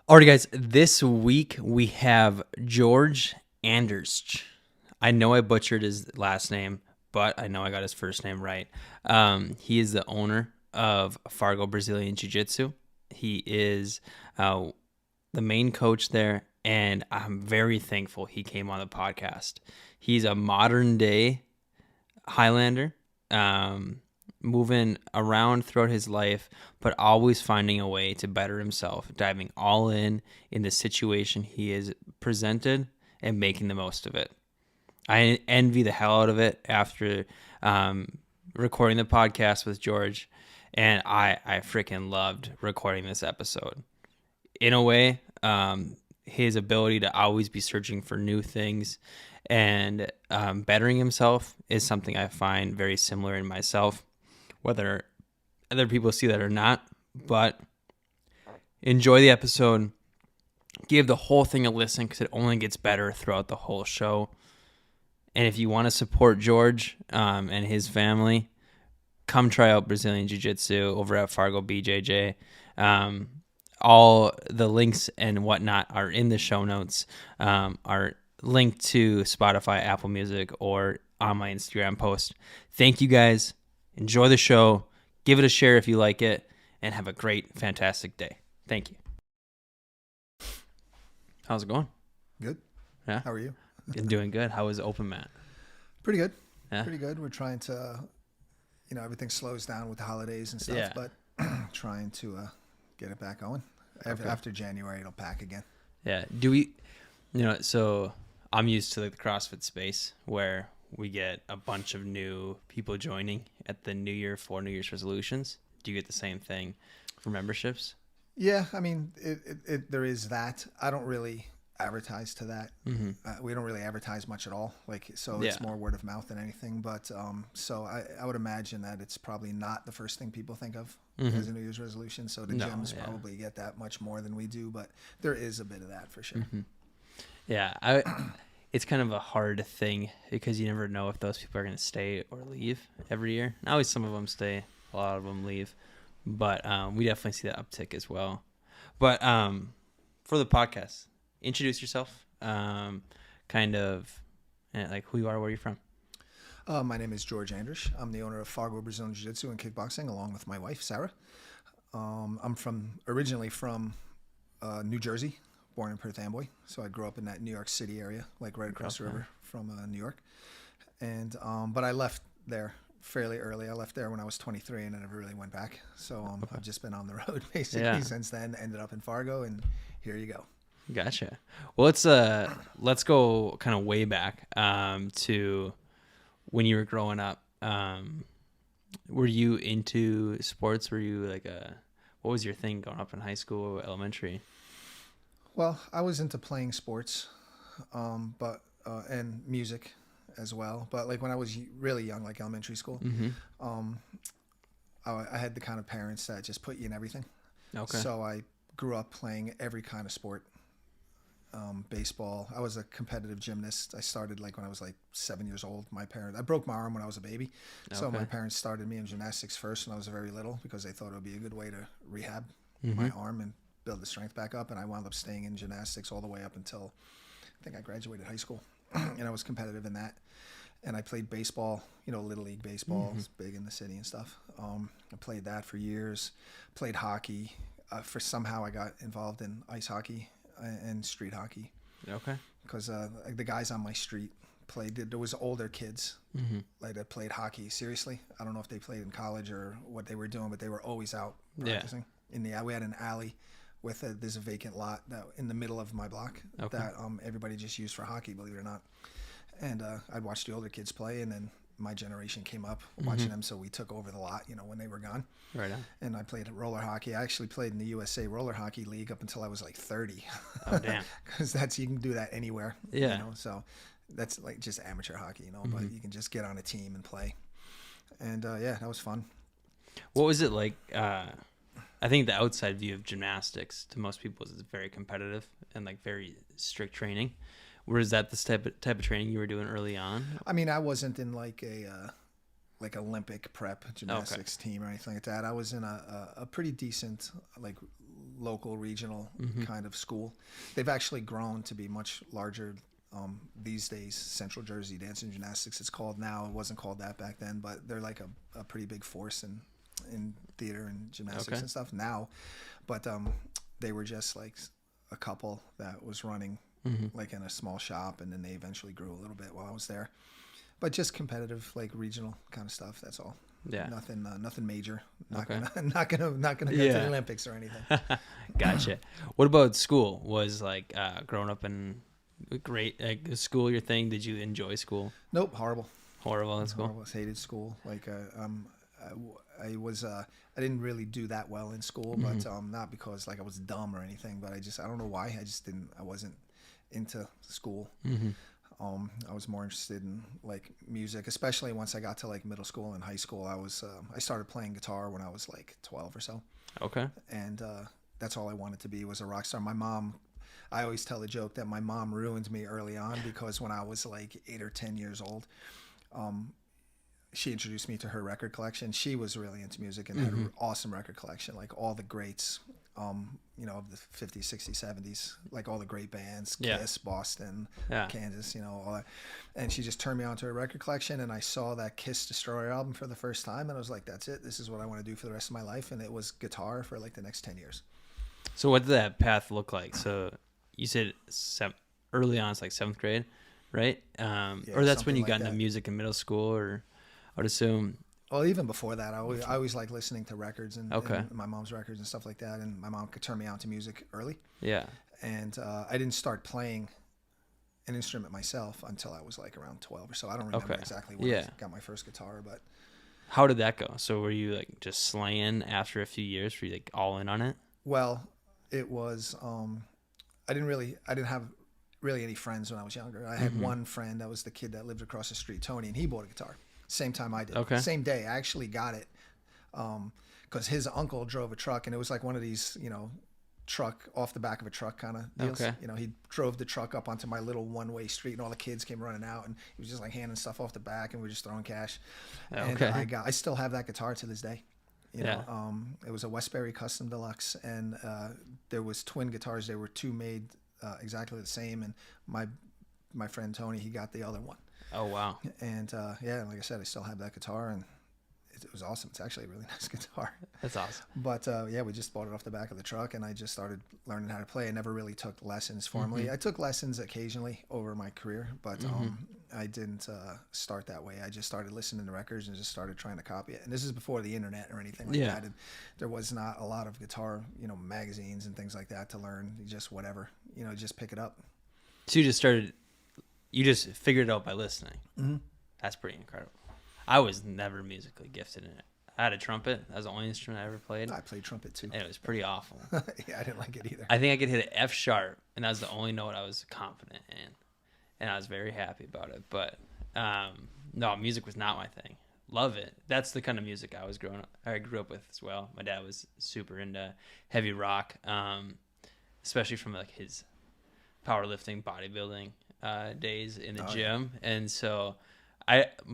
Alright, guys, this week we have George Andersch. I know I butchered his last name, but I know I got his first name right. He is the owner of Fargo Brazilian Jiu-jitsu. He is the main coach there, and I'm very thankful he came on the podcast. He's a modern-day Highlander, moving around throughout his life, but always finding a way to better himself, diving all in the situation he is presented and making the most of it. I envy the hell out of it after recording the podcast with George, and I freaking loved recording this episode. In a way, his ability to always be searching for new things and bettering himself is something I find very similar in myself, whether other people see that or not. But enjoy the episode. Give the whole thing a listen because it only gets better throughout the whole show. And if you want to support George and his family, come try out Brazilian Jiu-Jitsu over at FargoBJJ. All the links and whatnot are in the show notes, are linked to Spotify, Apple Music, or on my Instagram post. Thank you guys. Enjoy the show. Give it a share if you like it, and have a great, fantastic day. Thank you. How's it going? Good. Yeah. How are you? I'm doing good. How was open mat? Pretty good. Yeah. Pretty good. We're trying to, everything slows down with the holidays and stuff, Yeah. but trying to get it back going. Okay. After January, it'll pack again. Yeah. Do we, so I'm used to the CrossFit space where we get a bunch of new people joining at the New Year for New Year's resolutions. Do you get the same thing for memberships? Yeah. I mean, there is that. I don't really advertise to that. Mm-hmm. We don't really advertise much at all. It's more word of mouth than anything. But so I would imagine that it's probably not the first thing people think of as a New Year's resolution. So the gyms probably get that much more than we do, but there is a bit of that for sure. Mm-hmm. Yeah. It's kind of a hard thing because you never know if those people are going to stay or leave every year. Always some of them stay, a lot of them leave, but we definitely see that uptick as well. But for the podcast, introduce yourself, kind of like who you are, where you're from. My name is George Andersch. I'm the owner of Fargo Brazilian Jiu-Jitsu and Kickboxing, along with my wife, Sarah. I'm originally from New Jersey, born in Perth Amboy. So I grew up in that New York City area, right across the river from New York. And but I left there fairly early. I left there when I was 23, and I never really went back. So I've just been on the road basically since then. Ended up in Fargo, and here you go. Gotcha. Well, let's go kind of way back to when you were growing up. Were you into sports? Were you what was your thing growing up in high school or elementary? Well, I was into playing sports, but and music as well. But when I was really young, like elementary school, I had the kind of parents that just put you in everything. Okay. So I grew up playing every kind of sport. Baseball. I was a competitive gymnast. I started when I was 7 years old. I broke my arm when I was a baby. So my parents started me in gymnastics first when I was very little because they thought it would be a good way to rehab my arm and build the strength back up. And I wound up staying in gymnastics all the way up until I think I graduated high school. And I was competitive in that. And I played baseball, Little League baseball. It's big in the city and stuff. I played that for years. Played hockey. Somehow I got involved in ice hockey and street hockey. Okay. Because the guys on my street there was older kids that played hockey. Seriously, I don't know if they played in college or what they were doing, but they were always out practicing. We had an alley with there's a vacant lot that in the middle of my block that everybody just used for hockey, believe it or not. And I'd watch the older kids play, and then my generation came up watching them, so we took over the lot, when they were gone. Right on. And I played roller hockey. I actually played in the USA Roller Hockey League up until I was 30. Oh, damn. Because you can do that anywhere. Yeah. So that's just amateur hockey, but you can just get on a team and play. And that was fun. What was it like? I think the outside view of gymnastics to most people is it's very competitive and very strict training. Was that the type of training you were doing early on? I mean, I wasn't in a Olympic prep gymnastics team or anything like that. I was in a pretty decent local, regional kind of school. They've actually grown to be much larger these days. Central Jersey Dance and Gymnastics, it's called now. It wasn't called that back then, but they're like a pretty big force in theater and gymnastics and stuff now. But they were just like a couple that was running like in a small shop, and then they eventually grew a little bit while I was there. But just competitive, like regional kind of stuff. That's all. Yeah. Nothing major. Not gonna go to the Olympics or anything. Gotcha. What about school? Was like growing up in great school your thing? Did you enjoy school? Nope. Horrible in school. Horrible. Hated school. Like I was I didn't really do that well in school, but not because like I was dumb or anything, but I don't know why. I wasn't into school. I was more interested in like music, especially once I got to like middle school and high school. I started playing guitar when I was like 12 or so. Okay. And that's all I wanted to be, was a rock star. My mom, I always tell the joke that my mom ruined me early on, because when I was like 8 or 10 years old, she introduced me to her record collection. She was really into music and had an awesome record collection, like all the greats, of the 50s, 60s, 70s, like all the great bands, Kiss, Boston, Kansas, all that. And she just turned me on to her record collection, and I saw that Kiss Destroyer album for the first time, and I was like, that's it. This is what I want to do for the rest of my life. And it was guitar for like the next 10 years. So what did that path look like? So you said early on, it's like 7th grade, right? Or that's when you got into music in middle school, or I would assume. Well, even before that, I always liked listening to records and my mom's records and stuff like that. And my mom could turn me on to music early. Yeah. And I didn't start playing an instrument myself until I was like around 12 or so. I don't remember exactly when I got my first guitar, but. How did that go? So were you like just slaying after a few years? Were you like all in on it? Well, it was, I didn't have really any friends when I was younger. I had one friend that was the kid that lived across the street, Tony, and he bought a guitar. Same time I did. Okay. Same day. I actually got it because his uncle drove a truck, and it was like one of these, truck off the back of a truck kind of deals. Okay. He drove the truck up onto my little one-way street, and all the kids came running out, and he was just like handing stuff off the back, and we were just throwing cash. Okay. And I still have that guitar to this day. It was a Westbury Custom Deluxe, and there was twin guitars. There were two made exactly the same, and my friend Tony, he got the other one. Oh, wow. And like I said, I still have that guitar, and it was awesome. It's actually a really nice guitar. That's awesome. But we just bought it off the back of the truck, and I just started learning how to play. I never really took lessons formally. I took lessons occasionally over my career, but I didn't start that way. I just started listening to records and just started trying to copy it. And this is before the internet or anything like that. And there was not a lot of guitar, magazines and things like that to learn. Just whatever, just pick it up. So you just figured it out by listening. That's pretty incredible. I was never musically gifted in it. I had a trumpet. That was the only instrument I ever played. I played trumpet too. And it was pretty awful. Yeah, I didn't like it either. I think I could hit an F sharp, and that was the only note I was confident in. And I was very happy about it. But no, music was not my thing. Love it. That's the kind of music I grew up with as well. My dad was super into heavy rock, especially from like his powerlifting, bodybuilding days in the gym. Yeah. And so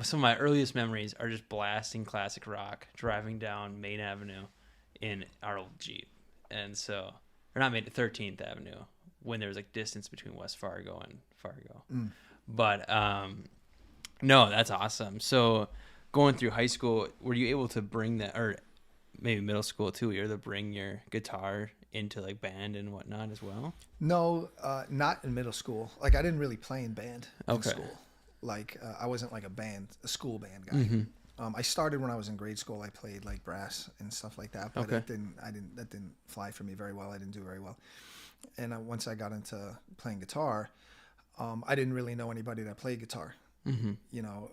some of my earliest memories are just blasting classic rock, driving down Main Avenue in our old Jeep. And so, or not Main, 13th Avenue, when there was like distance between West Fargo and Fargo. But no, that's awesome. So going through high school, were you able to bring that, or maybe middle school too, were you able to bring your guitar into like band and whatnot as well? No, not in middle school. Like I didn't really play in band in school. Like I wasn't like a school band guy. I started when I was in grade school. I played like brass and stuff like that, but that didn't fly for me very well. I didn't do very well. And once I got into playing guitar, I didn't really know anybody that played guitar,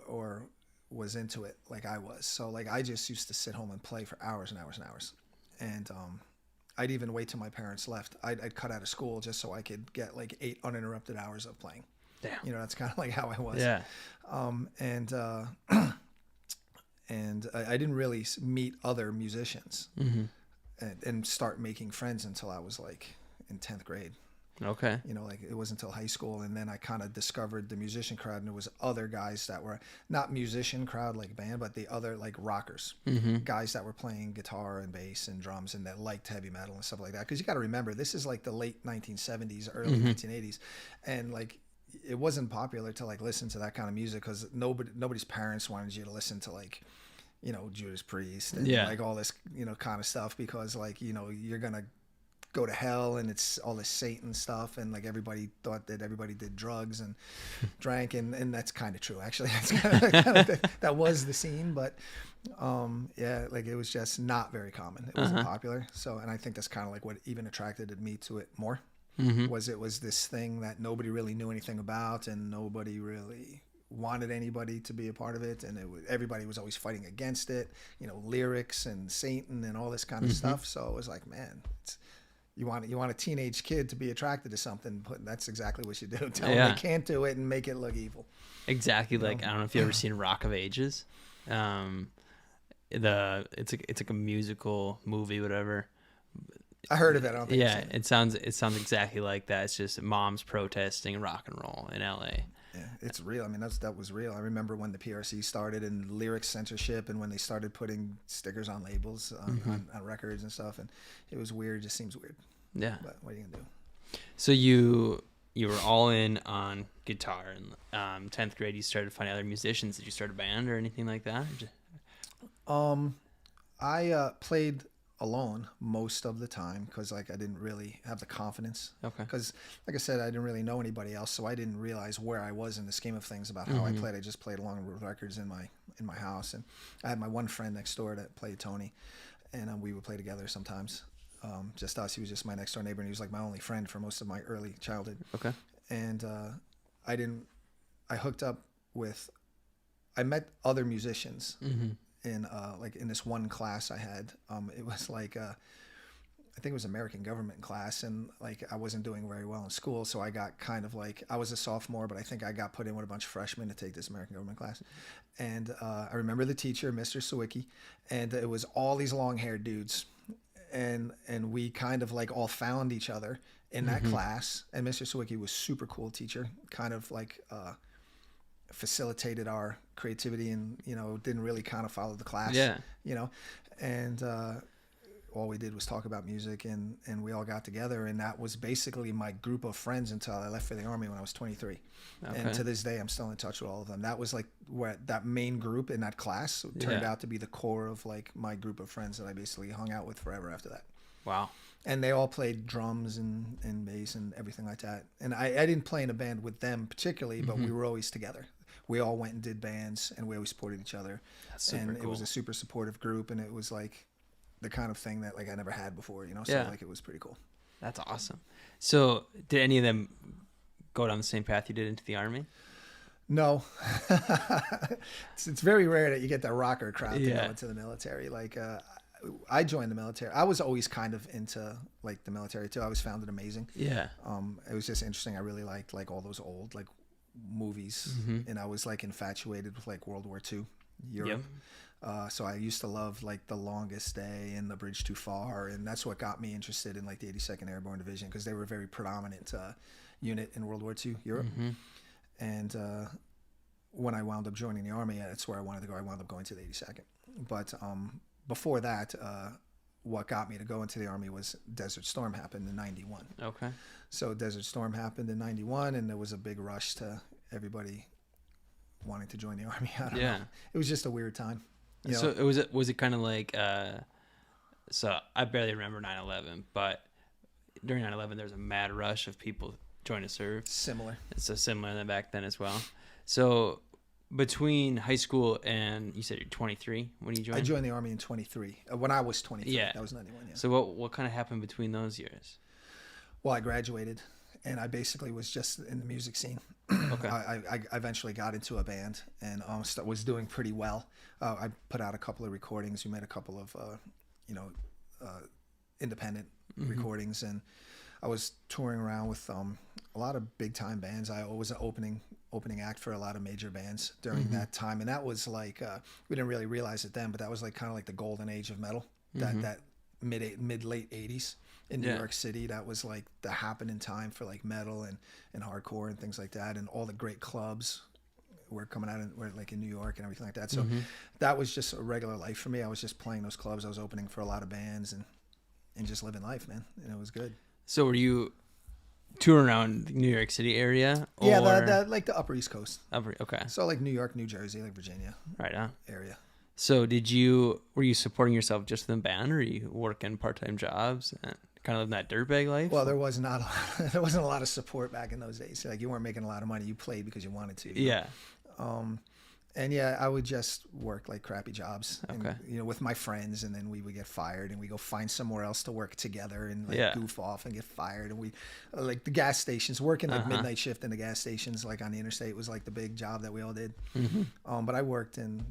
or was into it like I was. So like I just used to sit home and play for hours and hours and hours. And I'd even wait till my parents left. I'd cut out of school just so I could get like 8 uninterrupted hours of playing. Damn. That's kind of like how I was. Yeah. And I didn't really meet other musicians and start making friends until I was like in 10th grade. Okay. You know, like it wasn't until high school, and then I kind of discovered the musician crowd, and there was other guys that were not musician crowd like band, but the other like rockers, guys that were playing guitar and bass and drums and that liked heavy metal and stuff like that. Because you got to remember, this is like the late 1970s, early 1980s, and like it wasn't popular to like listen to that kind of music because nobody's parents wanted you to listen to like, you know, Judas Priest and like all this, you know, kind of stuff, because like, you know, you're gonna go to hell and it's all this Satan stuff, and like everybody thought that everybody did drugs and drank, and that's kind of true actually. That's that was the scene, but yeah, like it was just not very common. It wasn't popular. So, and I think that's kind of like what even attracted me to it more. Was it was this thing that nobody really knew anything about, and nobody really wanted anybody to be a part of it, and everybody was always fighting against it, you know, lyrics and Satan and all this kind of stuff. So it was like, man, you want a teenage kid to be attracted to something, but that's exactly what you do. Tell them they can't do it and make it look evil. Exactly. Like, I don't know if you ever seen Rock of Ages. It's like a musical movie, whatever. I heard of it. I don't think it sounds exactly like that. It's just moms protesting rock and roll in LA. Yeah, it's real. I mean, that was real. I remember when the PRC started and lyric censorship, and when they started putting stickers on labels on records and stuff, and it was weird. It just seems weird. Yeah. But what are you gonna do? So you were all in on guitar, and 10th grade you started finding other musicians. Did you start a band or anything like that? I played alone most of the time because like I didn't really have the confidence. Okay. Because like I said, I didn't really know anybody else, so I didn't realize where I was in the scheme of things about how I played. I just played along with records in my house, and I had my one friend next door that played Tony, and we would play together sometimes. Just us. He was just my next door neighbor, and he was like my only friend for most of my early childhood. Okay. And I hooked up with, I met other musicians. In like in this one class I had, it was like I think it was American government class, and like I wasn't doing very well in school, so I got kind of like, I was a sophomore, but I think I got put in with a bunch of freshmen to take this American government class, and I remember the teacher, Mr. Sawicki, and it was all these long-haired dudes, and we kind of like all found each other in that class, and Mr. Sawicki was super cool teacher, kind of like facilitated our creativity, and you know, didn't really kind of follow the class, you know, and all we did was talk about music, and we all got together, and that was basically my group of friends until I left for the Army when I was 23. And to this day I'm still in touch with all of them. That was like where that main group in that class turned out to be the core of like my group of friends that I basically hung out with forever after that. Wow. And they all played drums and bass and everything like that, and I didn't play in a band with them particularly, but we were always together. We all went and did bands, and we always supported each other. That's super cool. It was a super supportive group, and it was like the kind of thing that like I never had before, you know. So like it was pretty cool. That's awesome. So did any of them go down the same path you did into the Army? No. It's very rare that you get that rocker crowd to go into the military. Like I joined the military. I was always kind of into like the military too. I always found it amazing. Yeah. It was just interesting. I really liked like all those old like movies, and I was like infatuated with like World War II Europe. So I used to love like The Longest Day and The Bridge Too Far, and that's what got me interested in like the 82nd Airborne Division, because they were a very predominant unit in World War II Europe. And when I wound up joining the Army, that's where I wanted to go. I wound up going to the 82nd, but before that, what got me to go into the Army was Desert Storm happened in 91. Okay. So Desert Storm happened in 91, and there was a big rush to everybody wanting to join the Army. I don't know. It was just a weird time. You know? So was it kind of like, so I barely remember 9/11, but during 9/11 there was a mad rush of people joining to serve. Similar. So similar than back then as well. So between high school and, you said you're 23 when you joined? I joined the Army in 23. When I was 23. Yeah. That was 91, yeah. So what kind of happened between those years? Well, I graduated, and I basically was just in the music scene. Okay. I eventually got into a band, and was doing pretty well. I put out a couple of recordings. We made a couple of, independent recordings, and I was touring around with a lot of big time bands. I was an opening act for a lot of major bands during that time, and that was like we didn't really realize it then, but that was like kind of like the golden age of metal. That mid late 80s. in New York City. That was like the happening time for like metal and hardcore and things like that. And all the great clubs were coming out were like in New York and everything like that. So that was just a regular life for me. I was just playing those clubs. I was opening for a lot of bands and just living life, man. And it was good. So were you touring around the New York City area? Or? Yeah, like the Upper East Coast. Okay. So like New York, New Jersey, like Virginia. Right on. Area. So were you supporting yourself just in the band, or were you working part-time jobs and kind of living that dirtbag life? Well, there wasn't a lot of support back in those days. Like you weren't making a lot of money. You played because you wanted to. Yeah. And yeah, I would just work like crappy jobs, okay. and, with my friends, and then we would get fired, and we go find somewhere else to work together, and like goof off and get fired, and we like the gas stations, working like midnight shift in the gas stations, like on the interstate, was like the big job that we all did. But I worked in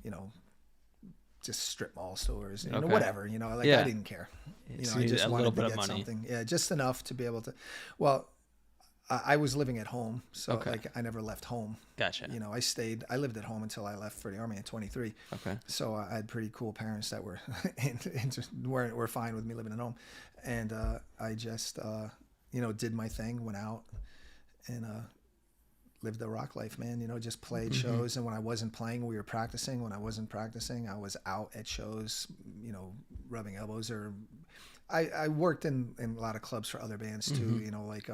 just strip mall stores, whatever, I didn't care, So I just wanted to get money. something, just enough to be able to, well. I was living at home, so like I never left home. Gotcha. I lived at home until I left for the Army at 23. Okay. So I had pretty cool parents that were were fine with me living at home, and I just did my thing, went out, and lived the rock life, man. Just played shows, and when I wasn't playing, we were practicing. When I wasn't practicing, I was out at shows, rubbing elbows or. I worked in a lot of clubs for other bands too, like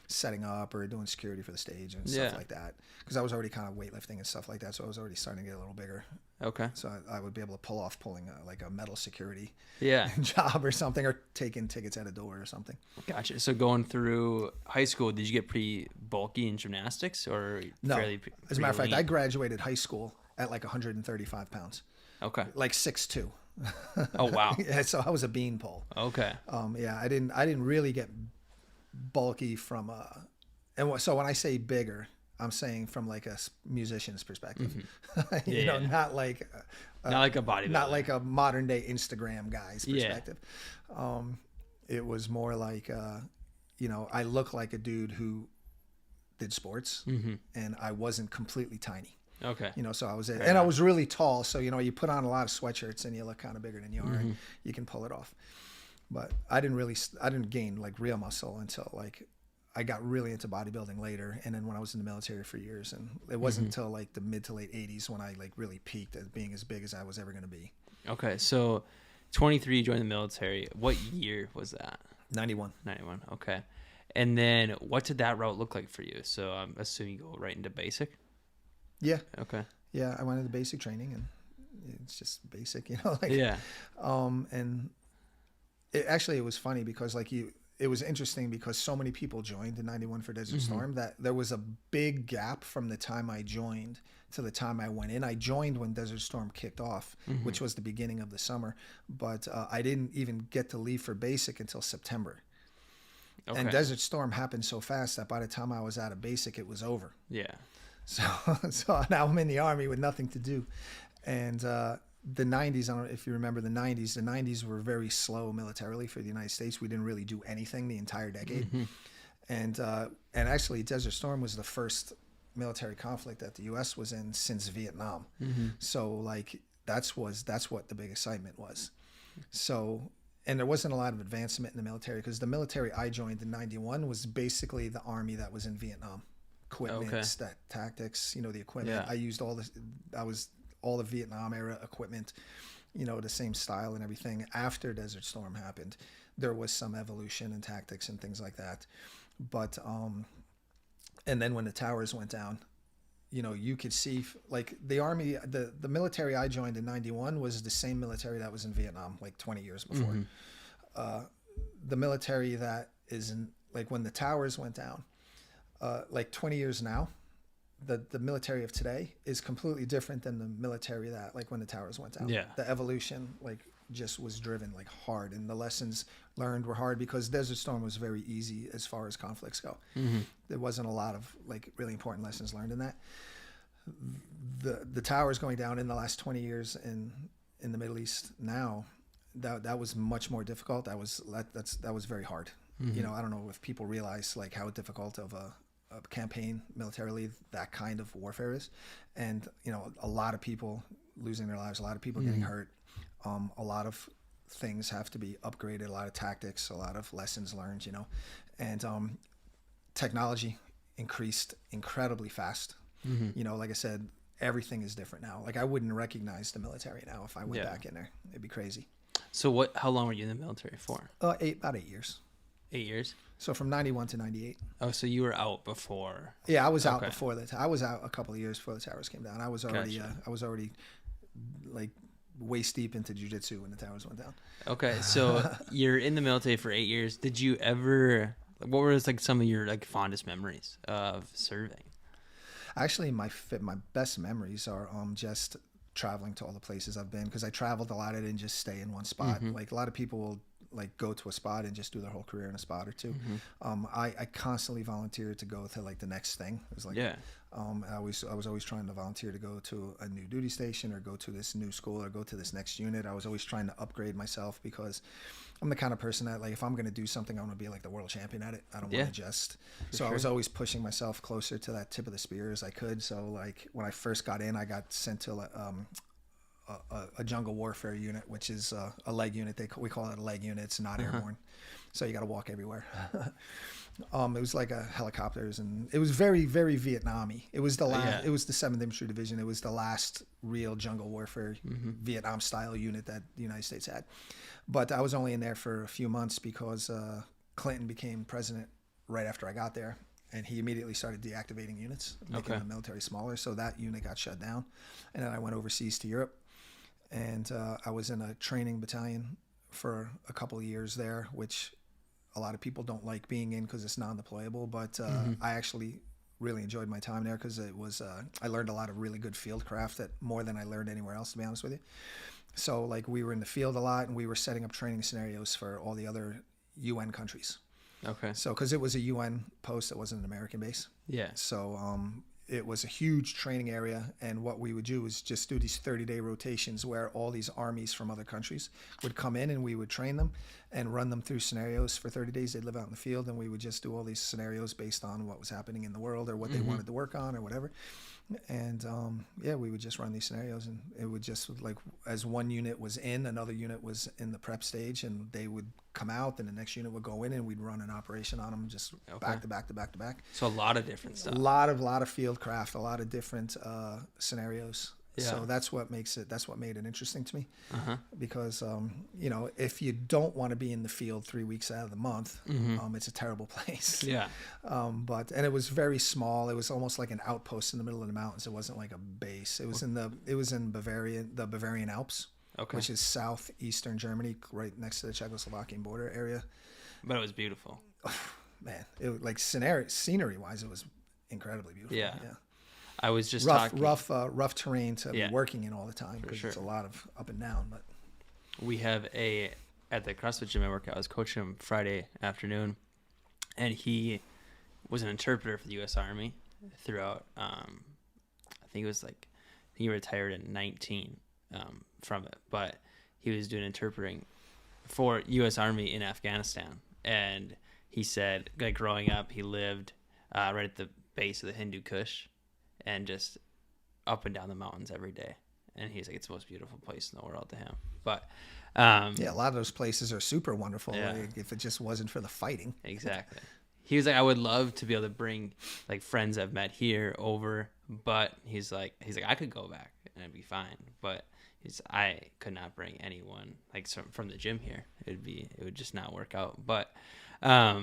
setting up or doing security for the stage and stuff like that. Because I was already kind of weightlifting and stuff like that, so I was already starting to get a little bigger. Okay. So I would be able to pulling like a metal security job or something, or taking tickets at a door or something. Gotcha. So going through high school, did you get pretty bulky in gymnastics or no? Fairly, as a matter of fact, I graduated high school at like 135 pounds. Okay. Like 6'2". Oh wow! Yeah, so I was a beanpole. Okay. I didn't really get bulky from so when I say bigger, I'm saying from like a musician's perspective. Not like a bodybuilder, not like a modern day Instagram guy's perspective. It was more like I look like a dude who did sports, and I wasn't completely tiny. Okay. So I was, and I was really tall. So, you put on a lot of sweatshirts and you look kind of bigger than you are, and you can pull it off. But I didn't gain like real muscle until like I got really into bodybuilding later. And then when I was in the military for years, and it wasn't until like the mid to late 80s when I like really peaked at being as big as I was ever going to be. Okay. So 23, you joined the military. What year was that? 91. Okay. And then what did that route look like for you? So I'm assuming you go right into basic. Yeah. Okay. Yeah, I went into basic training, and it's just basic, and it was funny because it was interesting because so many people joined in 91 for Desert Storm that there was a big gap from the time I joined to the time I went in. I joined when Desert Storm kicked off, which was the beginning of the summer, but I didn't even get to leave for basic until September. Okay. And Desert Storm happened so fast that by the time I was out of basic, it was over. Yeah. So now I'm in the Army with nothing to do. And the 90s, I don't know if you remember the 90s were very slow militarily for the United States. We didn't really do anything the entire decade. And actually Desert Storm was the first military conflict that the U.S. was in since Vietnam. So like that's what the big excitement was. So, and there wasn't a lot of advancement in the military because the military I joined in 91 was basically the Army that was in Vietnam. Equipment, tactics, the equipment. I used all the Vietnam era equipment, the same style and everything. After Desert Storm happened, there was some evolution in tactics and things like that. But, and then when the towers went down, you could see like the Army, the military I joined in 91 was the same military that was in Vietnam, like 20 years before. The military that is in, like when the towers went down, like 20 years now, the military of today is completely different than the military that like when the towers went down. Yeah. The evolution like just was driven like hard, and the lessons learned were hard because Desert Storm was very easy as far as conflicts go. There wasn't a lot of like really important lessons learned in that. The towers going down in the last 20 years in the Middle East now, that was much more difficult. That was very hard. I don't know if people realize like how difficult of a campaign militarily that kind of warfare is, and a lot of people losing their lives, a lot of people getting hurt, a lot of things have to be upgraded, a lot of tactics, a lot of lessons learned, and technology increased incredibly fast. Like I said, everything is different now. Like I wouldn't recognize the military now if I went back in there. It'd be crazy. So how long were you in the military for? About 8 years. 8 years? So from 91 to 98. Oh, so you were out before? Yeah, I was out before that. I was out a couple of years before the towers came down. I was already like waist deep into jiu-jitsu when the towers went down. Okay, so you're in the military for 8 years. Did you ever? What were like some of your like fondest memories of serving? Actually, my best memories are just traveling to all the places I've been, because I traveled a lot. I didn't just stay in one spot. Like a lot of people will like go to a spot and just do their whole career in a spot or two. I constantly volunteered to go to like the next thing. It was like I was always trying to volunteer to go to a new duty station or go to this new school or go to this next unit. I was always trying to upgrade myself, because I'm the kind of person that, like, if I'm going to do something, I want to be like the world champion at it. I don't want to just. So I was always pushing myself closer to that tip of the spear as I could. So like when I first got in, I got sent to a jungle warfare unit, which is a leg unit. We call it a leg unit. It's not airborne, so you got to walk everywhere. It was like helicopters, and it was very, very Vietnam-y. It was the last. It was the 7th Infantry Division. It was the last real jungle warfare Vietnam style unit that the United States had. But I was only in there for a few months because Clinton became president right after I got there, and he immediately started deactivating units, making the military smaller. So that unit got shut down, and then I went overseas to Europe, and I was in a training battalion for a couple of years there, which a lot of people don't like being in because it's non-deployable. But I actually really enjoyed my time there, because it was I learned a lot of really good field craft, that more than I learned anywhere else, to be honest with you. So like we were in the field a lot, and we were setting up training scenarios for all the other UN countries. Okay. So because it was a UN post, it wasn't an American base. Yeah. So it was a huge training area, and what we would do is just do these 30-day rotations where all these armies from other countries would come in, and we would train them and run them through scenarios for 30 days. They'd live out in the field, and we would just do all these scenarios based on what was happening in the world or what they wanted to work on or whatever. And we would just run these scenarios, and it would just, like, as one unit was in, another unit was in the prep stage, and they would come out, and the next unit would go in, and we'd run an operation on them, just back to back to back to back. So a lot of different stuff. A lot of field craft, a lot of different scenarios. Yeah. So that's what made it interesting to me, because if you don't want to be in the field 3 weeks out of the month, it's a terrible place. Yeah. And it was very small. It was almost like an outpost in the middle of the mountains. It wasn't like a base. It was in Bavaria, the Bavarian Alps, which is southeastern Germany, right next to the Czechoslovakian border area. But it was beautiful. Oh, man, it was like scenery wise, it was incredibly beautiful. Yeah. I was just rough terrain to be working in all the time, because it's a lot of up and down. But we have at the CrossFit gym I work at, I was coaching him Friday afternoon, and he was an interpreter for the U.S. Army throughout. I think it was he retired in 19 from it, but he was doing interpreting for U.S. Army in Afghanistan, and he said, like, growing up, he lived right at the base of the Hindu Kush, and just up and down the mountains every day. And he's like, it's the most beautiful place in the world to him. But a lot of those places are super wonderful. Like, if it just wasn't for the fighting. Exactly. He was like, I would love to be able to bring like friends I've met here over, but he's like, I could go back and it'd be fine. But I could not bring anyone like from the gym here. It would just not work out. But so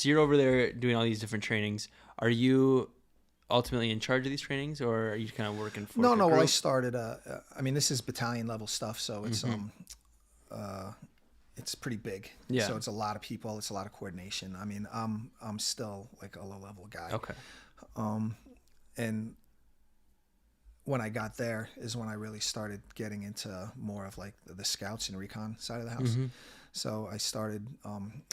you're over there doing all these different trainings. Are you ultimately in charge of these trainings, or are you kind of working for? No. Well, I started. This is battalion level stuff, so it's it's pretty big. Yeah. So it's a lot of people. It's a lot of coordination. I mean, I'm still like a low level guy. Okay. And when I got there is when I really started getting into more of like the scouts and recon side of the house. So I started,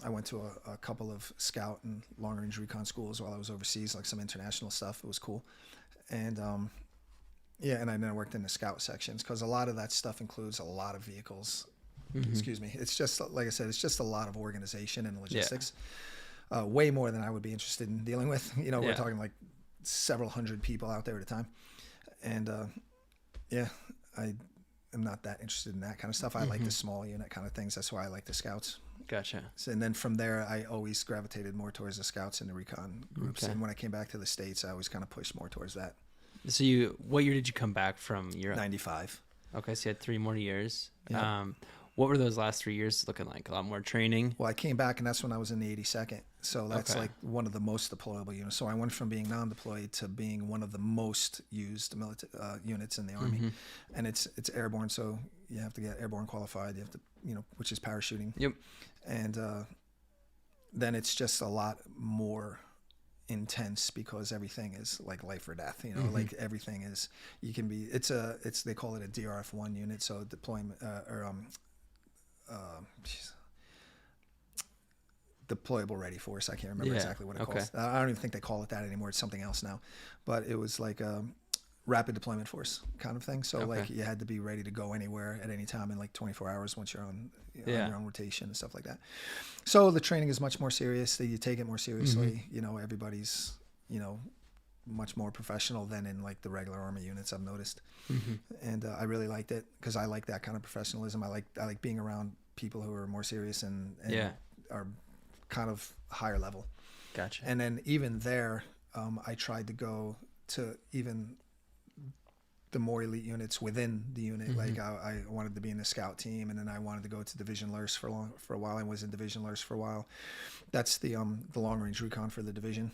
I went to a couple of scout and long range recon schools while I was overseas, like some international stuff. It was cool. And and then I worked in the scout sections, because a lot of that stuff includes a lot of vehicles. Excuse me. It's just, like I said, it's just a lot of organization and logistics. Way more than I would be interested in dealing with. We're talking like several hundred people out there at a time. And am not that interested in that kind of stuff. I like the small unit kind of things. That's why I like the scouts. Gotcha. So, and then from there, I always gravitated more towards the scouts and the recon groups. Okay. And when I came back to the States, I always kind of pushed more towards that. So what year did you come back from Europe? 95. Okay, so you had 3 more years. Yeah. What were those last 3 years looking like? A lot more training? Well, I came back, and that's when I was in the 82nd. So that's Okay. like one of the most deployable units. So I went from being non-deployed to being one of the most used units in the Army. And it's airborne, so you have to get airborne qualified. You have to, which is parachuting. Yep. And then it's just a lot more intense because everything is like life or death. Like everything is. You can be. They call it a DRF1 unit. So deployment deployable ready force. I can't remember exactly what it calls. I don't even think they call it that anymore. It's something else now. But it was like a rapid deployment force kind of thing. So like you had to be ready to go anywhere at any time in like 24 hours once you're on your own rotation and stuff like that. So the training is much more serious. You take it more seriously. Everybody's much more professional than in like the regular Army units, I've noticed. And I really liked it because I like that kind of professionalism. I like being around people who are more serious and are kind of higher level. Gotcha. And then even there, I tried to go to even the more elite units within the unit. Like I wanted to be in the scout team, and then I wanted to go to Division Lurs for a while. I was in Division Lurs for a while. That's the long range recon for the division.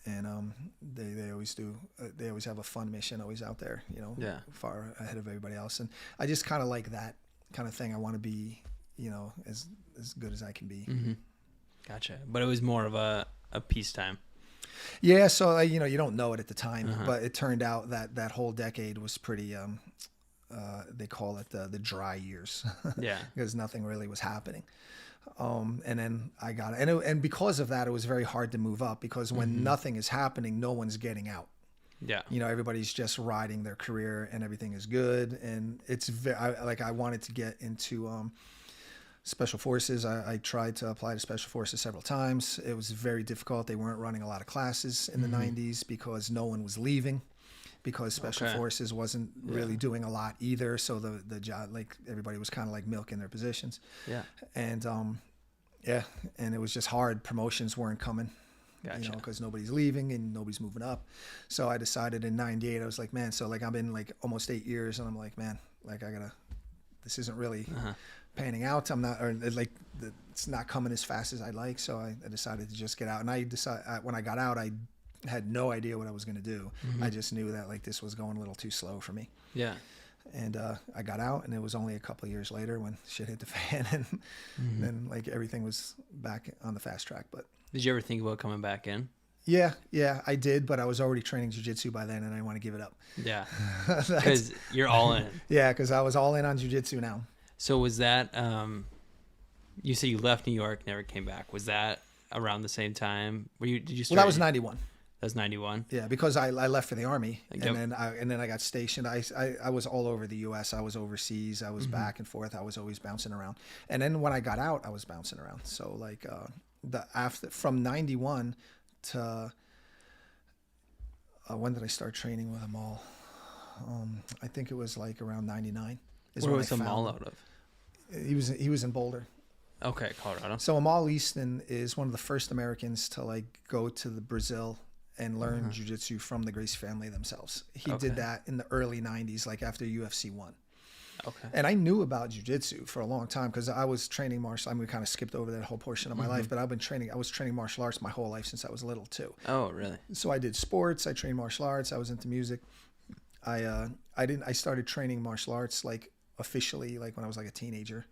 And they always do. They always have a fun mission always out there. Far ahead of everybody else. And I just kind of like that kind of thing. I want to be, as good as I can be. Gotcha. But it was more of a peacetime. Yeah. So you don't know it at the time, but it turned out that whole decade was pretty. They call it the dry years. Yeah. Because nothing really was happening. And then I got it. And because of that, it was very hard to move up because when nothing is happening, no one's getting out. Yeah. Everybody's just riding their career and everything is good. And it's I wanted to get into Special Forces. I tried to apply to Special Forces several times. It was very difficult. They weren't running a lot of classes in the 90s because no one was leaving. Because Special Forces wasn't really doing a lot either, so the job, like everybody was kind of like milking their positions. Yeah. And and it was just hard. Promotions weren't coming. Gotcha. Because nobody's leaving and nobody's moving up. So I decided in '98, I was like, man, so like I've been like almost 8 years, and I'm like, man, like this isn't really panning out. I'm not, or like it's not coming as fast as I'd like. So I decided to just get out. And when I got out, I had no idea what I was going to do. I just knew that like this was going a little too slow for me. Yeah. And I got out, and it was only a couple of years later when shit hit the fan, and then like everything was back on the fast track. But did you ever think about coming back in? Yeah, I did, but I was already training jiu-jitsu by then, and I didn't want to give it up. Yeah, because you're all in. Yeah, because I was all in on jiu-jitsu now. So was that? You said you left New York, never came back. Was that around the same time? Did you start? Well, that was 91. That was 91. Yeah, because I left for the Army, and then I got stationed. I was all over the U.S. I was overseas. I was back and forth. I was always bouncing around. And then when I got out, I was bouncing around. So like from 91 to when did I start training with Amal? I think it was like around 99. Where was Amal out of? He was in Boulder. Okay, Colorado. So Amal Easton is one of the first Americans to like go to the Brazil and learn jiu-jitsu from the Gracie family themselves. He did that in the early 90s, like after UFC 1. Okay. And I knew about jiu-jitsu for a long time because I was training martial. I mean, we kind of skipped over that whole portion of my life, but I was training martial arts my whole life since I was little too. Oh, really? So I did sports. I trained martial arts. I was into music. I started training martial arts like officially like when I was like a teenager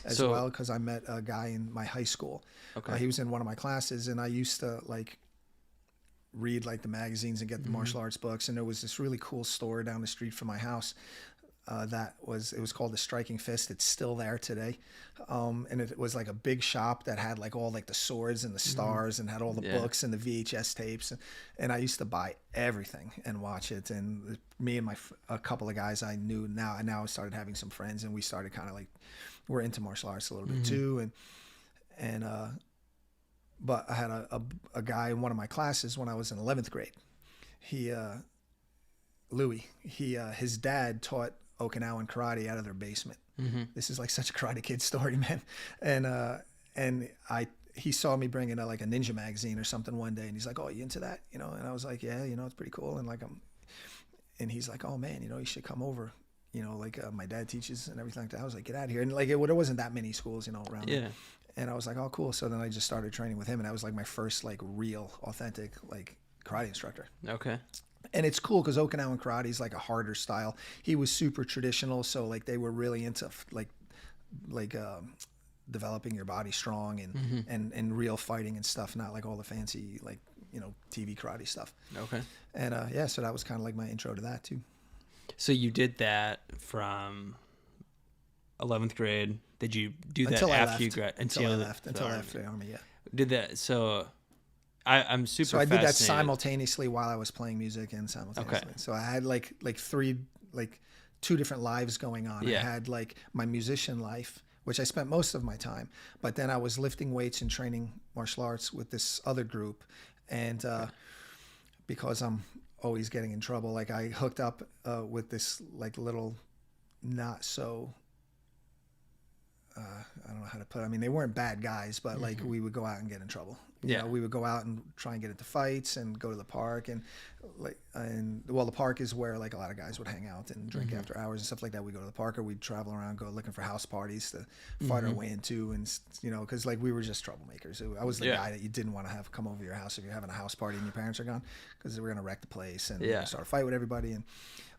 as well, because I met a guy in my high school. Okay. He was in one of my classes, and I used to like read like the magazines and get the martial arts books. And there was this really cool store down the street from my house it was called the Striking Fist. It's still there today. And it was like a big shop that had like all like the swords and the stars and had all the books and the VHS tapes. And I used to buy everything and watch it. And me and a couple of guys I knew now I started having some friends, and we started kind of like, we're into martial arts a little bit too. But I had a guy in one of my classes when I was in 11th grade. Louis, his dad taught Okinawan karate out of their basement. Mm-hmm. This is like such a Karate Kid story, man. And he saw me bring in a ninja magazine or something one day, and he's like, "Oh, you into that?" And I was like, "Yeah, it's pretty cool." And he's like, "Oh man, you should come over. My dad teaches and everything like that." I was like, "Get out of here!" And there wasn't that many schools, around. Yeah. There. And I was like, "Oh, cool." So then I just started training with him, and that was like my first real, authentic karate instructor. Okay. And it's cool because Okinawan karate is like a harder style. He was super traditional, so they were really into developing your body strong and real fighting and stuff, not like all the fancy TV karate stuff. Okay. And so that was kind of like my intro to that too. So you did that from 11th grade. Did you do that until after you graduated? Until I left the army, yeah. Did that, so I'm super So I did that fascinated. simultaneously while I was playing music and simultaneously. Okay. So I had two different lives going on. Yeah. I had my musician life, which I spent most of my time, but then I was lifting weights and training martial arts with this other group. And because I'm always getting in trouble, I hooked up with this little not so I don't know how to put it. I mean, they weren't bad guys, but we would go out and get in trouble. We would go out and try and get into fights and go to the park and the park is where a lot of guys would hang out and drink after hours and stuff like that. We go to the park, or we'd travel around, go looking for house parties to fight our way into, and because we were just troublemakers. I was the guy that you didn't want to have come over your house if you're having a house party and your parents are gone, because they were gonna wreck the place and start a fight with everybody.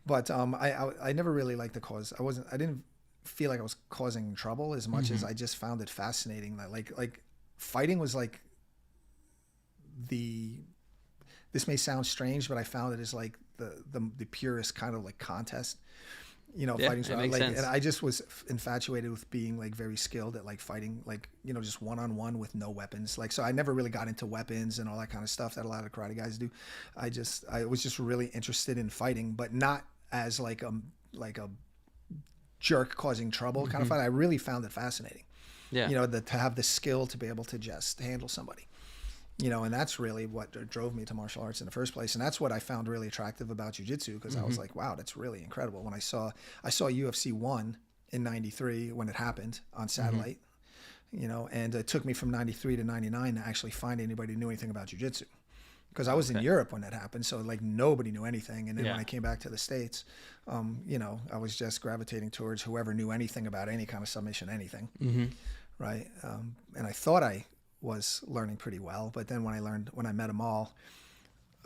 But I never really liked the cause. I didn't feel like I was causing trouble as much as I just found it fascinating that fighting was this may sound strange, but I found it as the purest kind of contest, fighting. And I just was infatuated with being very skilled at fighting, just one-on-one with no weapons. So I never really got into weapons and all that kind of stuff that a lot of karate guys do. I was just really interested in fighting, but not as a jerk causing trouble kind of fight. I really found it fascinating. Yeah. To have the skill to be able to just handle somebody. And that's really what drove me to martial arts in the first place. And that's what I found really attractive about jiu-jitsu, because I was like, wow, that's really incredible. When I saw UFC 1 in 93 when it happened on satellite, and it took me from 93 to 99 to actually find anybody who knew anything about jiu-jitsu. Because I was in Europe when that happened, so nobody knew anything. And then when I came back to the States, I was just gravitating towards whoever knew anything about any kind of submission, anything, right? And I thought I was learning pretty well, but then when I met them all,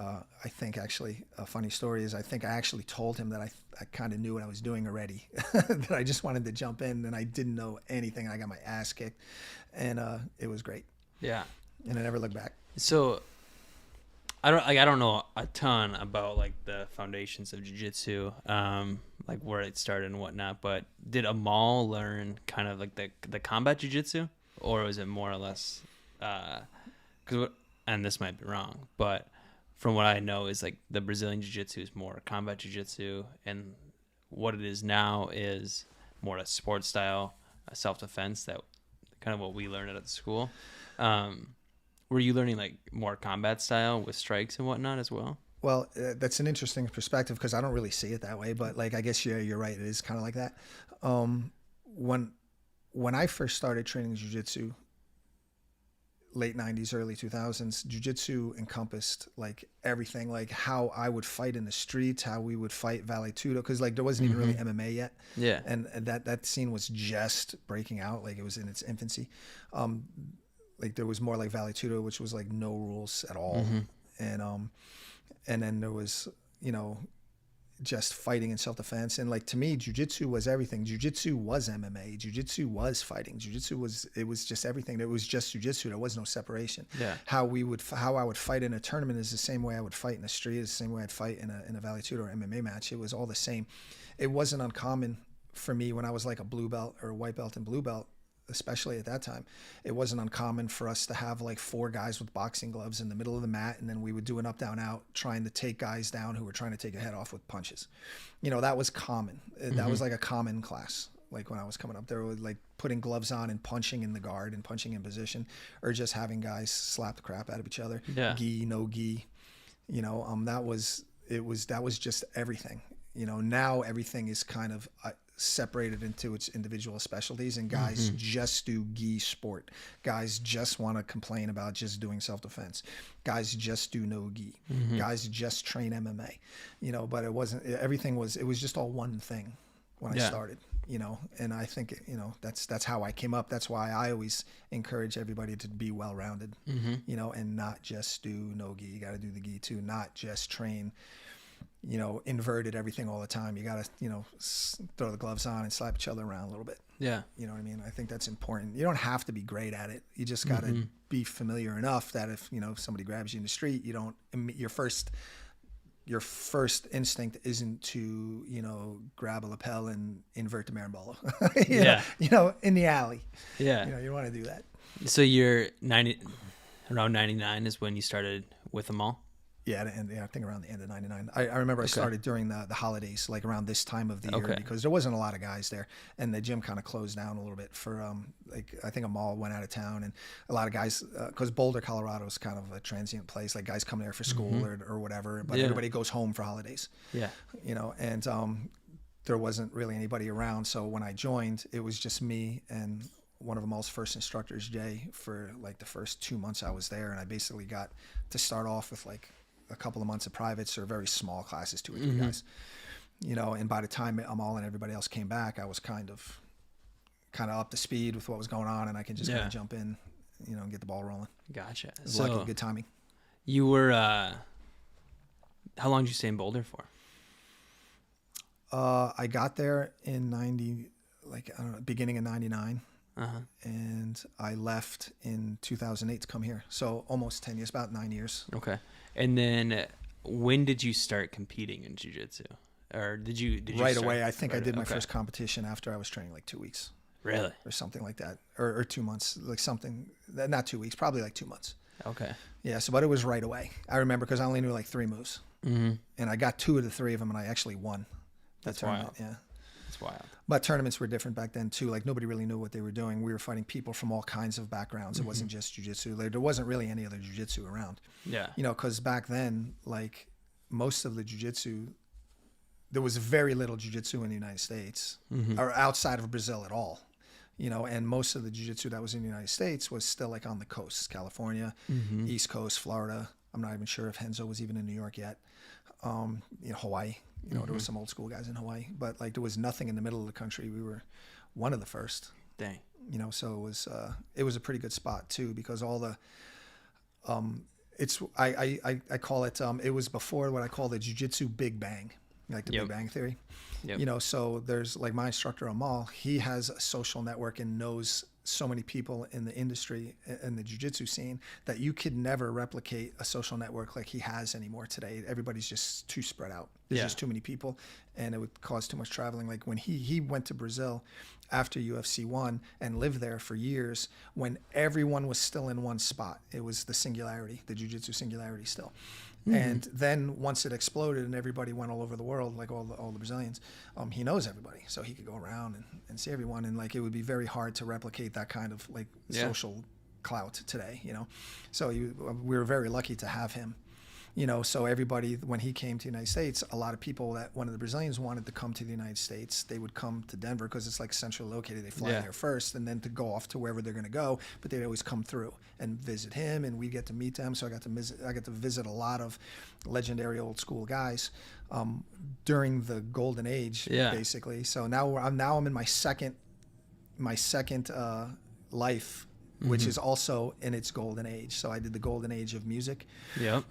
I think actually a funny story is I think I actually told him that I kind of knew what I was doing already, that I just wanted to jump in, and I didn't know anything. I got my ass kicked, and it was great. Yeah, and I never looked back. So. I don't know a ton about the foundations of jiu-jitsu, where it started and whatnot, but did Amal learn kind of the combat jiu-jitsu, or was it more or less, and this might be wrong, but from what I know is the Brazilian jiu-jitsu is more combat jiu-jitsu, and what it is now is more a sports style, a self-defense, that kind of what we learned at the school. Were you learning more combat style with strikes and whatnot as well? Well, that's an interesting perspective, because I don't really see it that way, but I guess you're right. It is kind of like that. When I first started training jiu-jitsu, late 90s, early 2000s, jiu-jitsu encompassed everything, how I would fight in the streets, how we would fight Vale Tudo, because there wasn't even really MMA yet. Yeah. And that scene was just breaking out. It was in its infancy. There was more Vale Tudo, which was no rules at all. And then there was, just fighting and self-defense. And to me, jiu-jitsu was everything. Jiu-jitsu was MMA. Jiu-jitsu was fighting. Jiu-jitsu was just everything. It was just jiu-jitsu. There was no separation. Yeah. How I would fight in a tournament is the same way I would fight in the street, is the same way I'd fight in a Vale Tudo or MMA match. It was all the same. It wasn't uncommon for me when I was a blue belt or a white belt and blue belt, especially at that time. It wasn't uncommon for us to have 4 guys with boxing gloves in the middle of the mat, and then we would do an up, down, out, trying to take guys down who were trying to take your head off with punches. That was common. That was a common class. When I was coming up, they were putting gloves on and punching in the guard and punching in position, or just having guys slap the crap out of each other. Yeah. Gi, no gi. That was just everything. Now everything is kind of separated into its individual specialties, and guys just do gi sport. Guys just want to complain about just doing self-defense. Guys just do no gi. Guys just train MMA, but it was just all one thing when I started, and I think, that's how I came up. That's why I always encourage everybody to be well-rounded, and not just do no gi. You got to do the gi too, not just train inverted everything all the time. You got to, throw the gloves on and slap each other around a little bit. Yeah. You know what I mean? I think that's important. You don't have to be great at it. You just got to be familiar enough that if, somebody grabs you in the street, your first instinct isn't to, grab a lapel and invert the marambolo, in the alley. Yeah. You want to do that. So around 99 is when you started with them all? Yeah, I think around the end of 99. I remember I started during the holidays, like around this time of the year, because there wasn't a lot of guys there, and the gym kind of closed down a little bit for, I think a mall went out of town, and a lot of guys, because Boulder, Colorado is kind of a transient place, like guys come there for school or whatever, but everybody goes home for holidays. Yeah. And there wasn't really anybody around, so when I joined, it was just me and one of the mall's first instructors, Jay, for like the first 2 months I was there, and I basically got to start off with like a couple of months of privates or very small classes, 2 or 3 guys, and by the time Amal and everybody else came back, I was kind of up to speed with what was going on, and I can just kind of jump in, and get the ball rolling. Gotcha. It was lucky, good timing. You were, how long did you stay in Boulder for? I got there in beginning of 99. And I left in 2008 to come here. So almost 10 years, about 9 years. Okay. And then when did you start competing in jiu-jitsu? Or did you right away? I think I did my first competition after I was training like 2 weeks. Really? Or something like that. Or 2 months, like something, not 2 weeks, probably like 2 months. Okay. Yeah. So, but it was right away. I remember because I only knew like 3 moves. And I got 2 of the 3 of them, and I actually won. That's wild. Yeah. That's wild. But tournaments were different back then too. Like nobody really knew what they were doing. We were fighting people from all kinds of backgrounds. It wasn't just jiu-jitsu. There wasn't really any other jiu-jitsu around. Yeah. Because back then, like most of the jiu-jitsu, there was very little jiu-jitsu in the United States or outside of Brazil at all. And most of the jiu-jitsu that was in the United States was still like on the coast, California, East Coast, Florida. I'm not even sure if Henzo was even in New York yet. Hawaii. There was some old school guys in Hawaii, but like there was nothing in the middle of the country. We were one of the first. Dang. So it was a pretty good spot too, because all the I call it it was before what I call the jiu-jitsu Big Bang, like the Big Bang Theory. Yep. So there's like my instructor Amal, he has a social network and knows so many people in the industry and the jiu-jitsu scene that you could never replicate a social network like he has anymore today. Everybody's just too spread out. There's just too many people, and it would cause too much traveling. Like when he went to Brazil after UFC 1 and lived there for years, when everyone was still in one spot. It was the singularity, the jiu-jitsu singularity still. And then once it exploded and everybody went all over the world, like all the Brazilians, he knows everybody, so he could go around and see everyone, and like it would be very hard to replicate that kind of like social clout today, So we were very lucky to have him. So everybody, when he came to the United States, a lot of people that one of the Brazilians wanted to come to the United States, they would come to Denver because it's like centrally located. They fly there first and then to go off to wherever they're going to go, but they'd always come through and visit him, and we get to meet them. So I got to visit a lot of legendary old school guys during the golden age, basically. So now I'm in my second life, which is also in its golden age. So I did the golden age of music. Yep.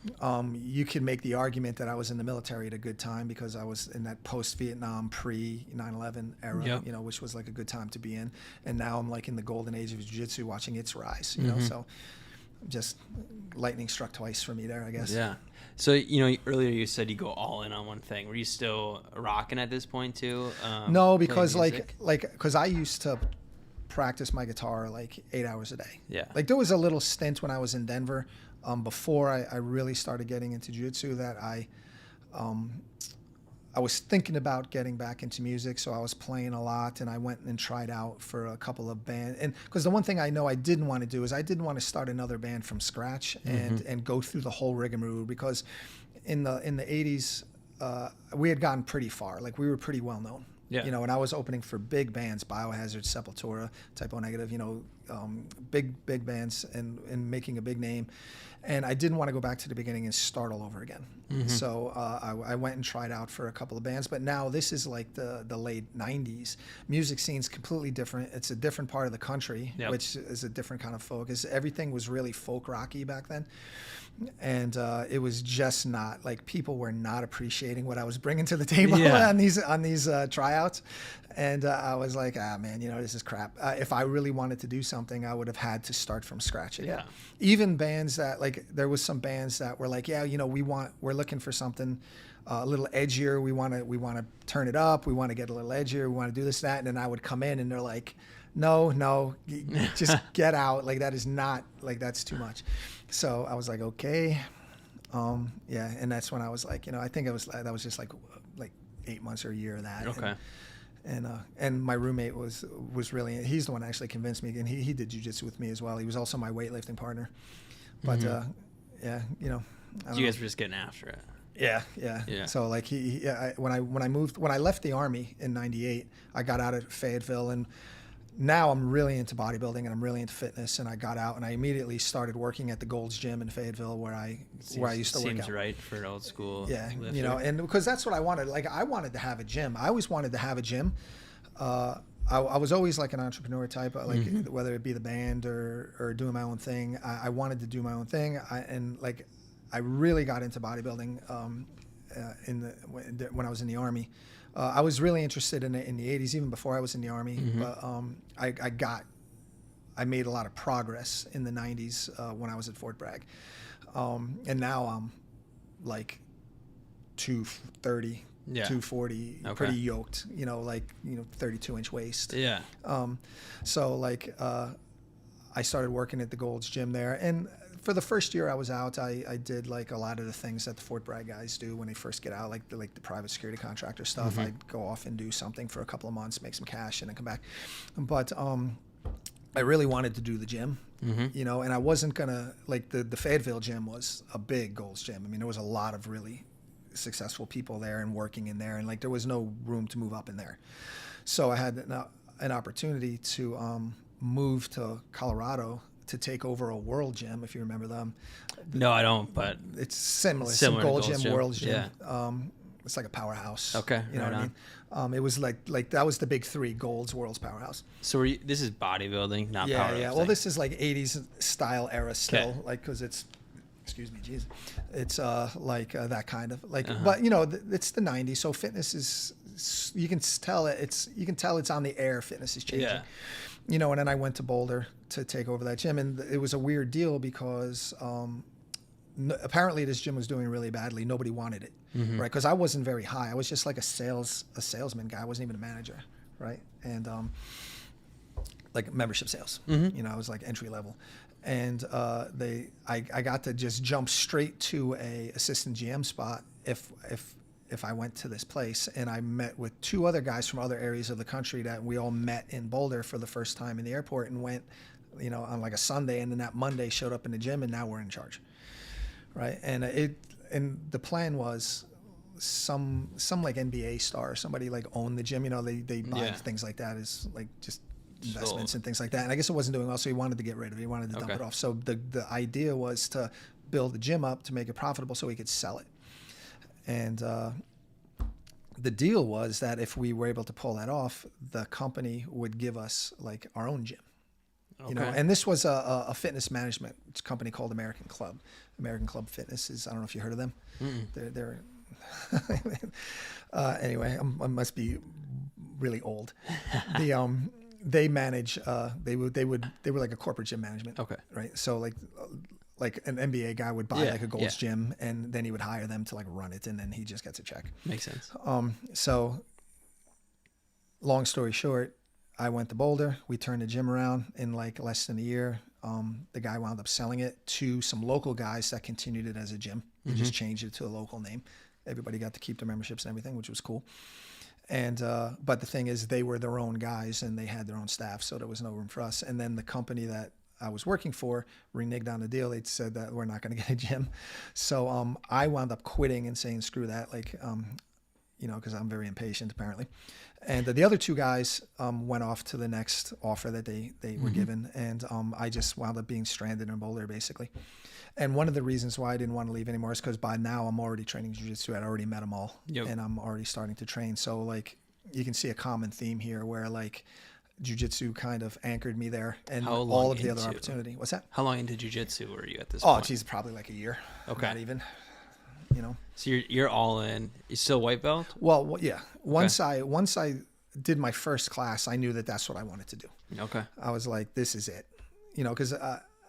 You could make the argument that I was in the military at a good time because I was in that post-Vietnam, pre-9/11 era, which was like a good time to be in. And now I'm like in the golden age of jiu-jitsu, watching its rise, so just lightning struck twice for me there, I guess. Yeah. So, earlier you said you go all in on one thing. Were you still rocking at this point too? No, because because I used to practice my guitar like 8 hours a day. Yeah. Like there was a little stint when I was in Denver before I really started getting into jiu-jitsu that I was thinking about getting back into music, so I was playing a lot, and I went and tried out for a couple of bands. And because the one thing I know I didn't want to do is I didn't want to start another band from scratch and go through the whole rigmarole, because in the 80s, we had gotten pretty far. Like we were pretty well known. Yeah. You know, and I was opening for big bands, Biohazard, Sepultura, Typo Negative, you know, big bands and making a big name. And I didn't want to go back to the beginning and start all over again. Mm-hmm. So I went and tried out for a couple of bands. But now this is like the late 90s. Music scene's completely different. It's a different part of the country, which is a different kind of focus. Everything was really folk rocky back then. And it was just not like people were not appreciating what I was bringing to the table on these tryouts. And I was like, man, you know, this is crap. If I really wanted to do something, I would have had to start from scratch again. Yeah. Even bands that like there was some bands that were like, yeah, you know, we're looking for something a little edgier. We want to turn it up. We want to get a little edgier. We want to do this, that. And then I would come in and they're like, no, just get out. Like that is not like that's too much. So I was like, okay, and that's when I was like, you know, I think that was just like 8 months or a year of that. Okay. And my roommate was really, he's the one that actually convinced me, and he did jiu-jitsu with me as well. He was also my weightlifting partner. But you know, you guys were just getting after it. Yeah. So like when I left the Army in '98, I got out of Fayetteville, and now I'm really into bodybuilding and I'm really into fitness. And I got out and I immediately started working at the Gold's Gym in Fayetteville, where I used to work out. Seems right for an old school. Yeah, lifter. you know, and because that's what I wanted. Like I wanted to have a gym. I always wanted to have a gym. I was always like an entrepreneur type, like whether it be the band or doing my own thing. I wanted to do my own thing. I really got into bodybuilding when I was in the Army. I was really interested in it in the 80s, even before I was in the Army. But I made a lot of progress in the 90s when I was at Fort Bragg. And now I'm like 230, 240, pretty yoked, you know, 32-inch waist. Yeah. So I started working at the Gold's Gym there. And for the first year I was out, I did like a lot of the things that the Fort Bragg guys do when they first get out, like the private security contractor stuff. I'd go off and do something for a couple of months, make some cash, and then come back. But I really wanted to do the gym, you know, and I wasn't gonna like the Fayetteville gym was a big Gold's Gym. I mean, there was a lot of really successful people there and working in there, and like there was no room to move up in there. So I had an opportunity to move to Colorado to take over a World Gym, if you remember them. No, I don't, but it's similar to Gold's Gym, World's Gym. Yeah. It's like a powerhouse. Okay, you know what I mean? It was like that was the big three: Gold's, World's, powerhouse. So this is bodybuilding, not powerlifting. Yeah. Well, this is like 80s style era still, like because it's. Excuse me, Jesus. It's that kind of like, but you know, it's the 90s, so fitness is. You can tell it's on the air. Fitness is changing. Yeah. You know, and then I went to Boulder to take over that gym, and it was a weird deal because apparently this gym was doing really badly. Nobody wanted it, right? Because I wasn't very high. I was just like a salesman guy. I wasn't even a manager, right? And like membership sales. You know, I was like entry level, and I got to just jump straight to a assistant GM spot if I went to this place. And I met with two other guys from other areas of the country that we all met in Boulder for the first time in the airport, and went, you know, on like a Sunday, and then that Monday showed up in the gym, and now we're in charge, right? And the plan was some like NBA star, somebody like owned the gym, you know, they buy things like that as like just investments and things like that. And I guess it wasn't doing well, so he wanted to get rid of it. He wanted to dump it off. So the idea was to build the gym up to make it profitable so he could sell it. And the deal was that if we were able to pull that off, the company would give us like our own gym. You know, and this was a fitness management company called American Club. American Club Fitness is, I don't know if you heard of them. They're anyway, I must be really old. They manage. They were like a corporate gym management. Okay. Right. So like an NBA guy would buy like a Gold's Gym, and then he would hire them to like run it, and then he just gets a check. Makes sense. So long story short, I went to Boulder. We turned the gym around in like less than a year. The guy wound up selling it to some local guys that continued it as a gym. They just changed it to a local name. Everybody got to keep their memberships and everything, which was cool. And but the thing is, they were their own guys and they had their own staff, so there was no room for us. And then the company that I was working for reneged on the deal. They said that we're not going to get a gym. So I wound up quitting and saying, screw that. Like, because I'm very impatient apparently. And the other two guys went off to the next offer that they were given. And I just wound up being stranded in Boulder basically. And one of the reasons why I didn't want to leave anymore is because by now I'm already training jiu-jitsu. I'd already met them all. Yep. And I'm already starting to train. So like you can see a common theme here where like jiu-jitsu kind of anchored me there and all of the other opportunity. What's that? How long into jiu-jitsu were you at this point? Oh, geez, probably like a year. Okay. Not even, So you're all in. You're still white belt? Well, yeah. Once I did my first class, I knew that that's what I wanted to do. Okay. I was like, this is it. Because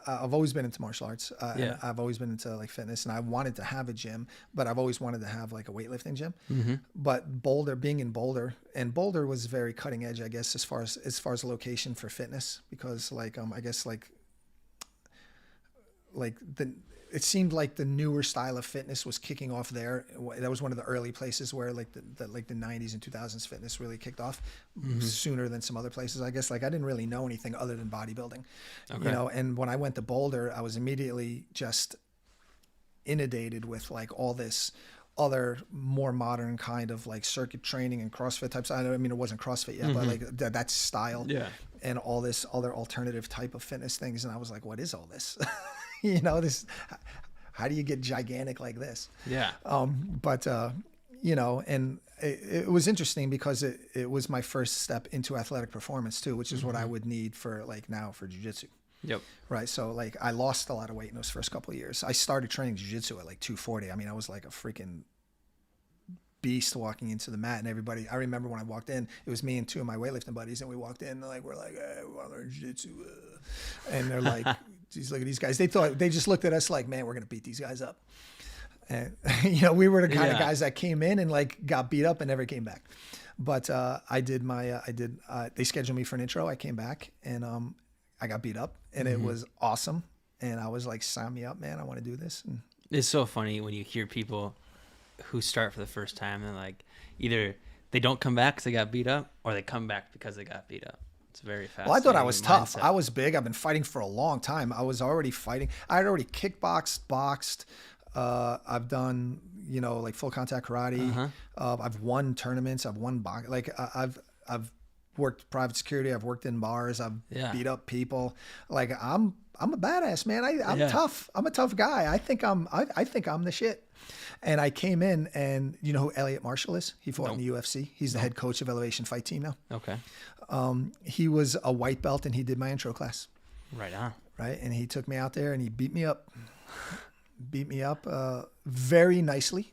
I've always been into martial arts. And I've always been into like fitness, and I wanted to have a gym, but I've always wanted to have like a weightlifting gym. Mm-hmm. But being in Boulder was very cutting edge, I guess, as far as location for fitness, because like I guess it seemed like the newer style of fitness was kicking off there. That was one of the early places where like the 90s and 2000s fitness really kicked off sooner than some other places. I guess like I didn't really know anything other than bodybuilding, and when I went to Boulder, I was immediately just inundated with like all this other more modern kind of like circuit training and CrossFit types. I mean, it wasn't CrossFit yet, but like that style and all this other alternative type of fitness things. And I was like, what is all this? How do you get gigantic like this? Yeah. And it was interesting because it was my first step into athletic performance too, which is what I would need for like now for jiu-jitsu. Yep. Right. So like I lost a lot of weight in those first couple of years. I started training jiu-jitsu at like 240. I mean, I was like a freaking beast walking into the mat, and everybody, I remember when I walked in, it was me and two of my weightlifting buddies, and we walked in and we're like, hey, we want to learn jiu-jitsu. And they're like, geez, look at these guys. They just looked at us like, man, we're going to beat these guys up. And, we were the kind of guys that came in and like got beat up and never came back. But they scheduled me for an intro. I came back and I got beat up, and it was awesome. And I was like, sign me up, man. I want to do this. And it's so funny when you hear people who start for the first time and like either they don't come back because they got beat up, or they come back because they got beat up. It's very fast. Well, I thought I was tough. I was big. I've been fighting for a long time. I was already fighting. I had already kickboxed, boxed. I've done, like full contact karate. I've won tournaments. I've won box. Like I've worked private security. I've worked in bars. I've beat up people. Like I'm a badass, man. I'm tough. I'm a tough guy. I think I'm the shit. And I came in, and you know who Elliot Marshall is? He fought in the UFC. He's the head coach of Elevation Fight Team now. Okay. He was a white belt, and he did my intro class. Right on. Right. And he took me out there and he beat me up. Very nicely.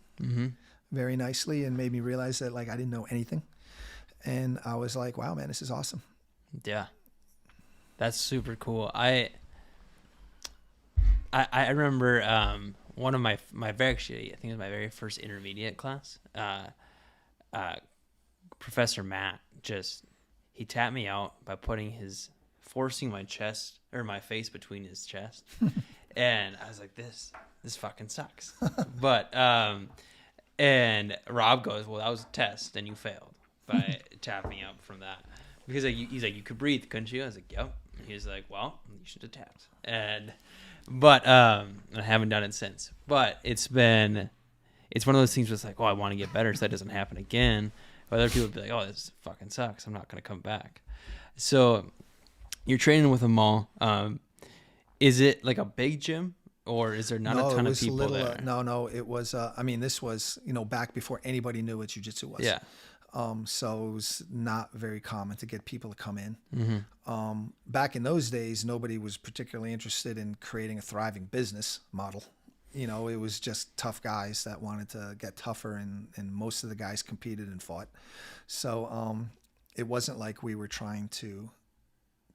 Very nicely, and made me realize that like I didn't know anything. And I was like, wow, man, this is awesome. Yeah. That's super cool. I remember one of my very, actually, I think it was my very first intermediate class. Professor Matt he tapped me out by forcing my face between his chest. And I was like, this fucking sucks. But, and Rob goes, well, that was a test and you failed by tapping me out from that. Because he's like, you could breathe, couldn't you? I was like, yep. He's like, well, you should have tapped. But I haven't done it since. But it's one of those things where it's like, oh, I want to get better so that doesn't happen again. But other people would be like, oh, this fucking sucks. I'm not going to come back. So you're training with them all. Is it like a big gym, or is there not a ton of people there? No, it was, this was, back before anybody knew what jiu-jitsu was. Yeah. So it was not very common to get people to come in. Back in those days, nobody was particularly interested in creating a thriving business model. It was just tough guys that wanted to get tougher, and most of the guys competed and fought. So it wasn't like we were trying to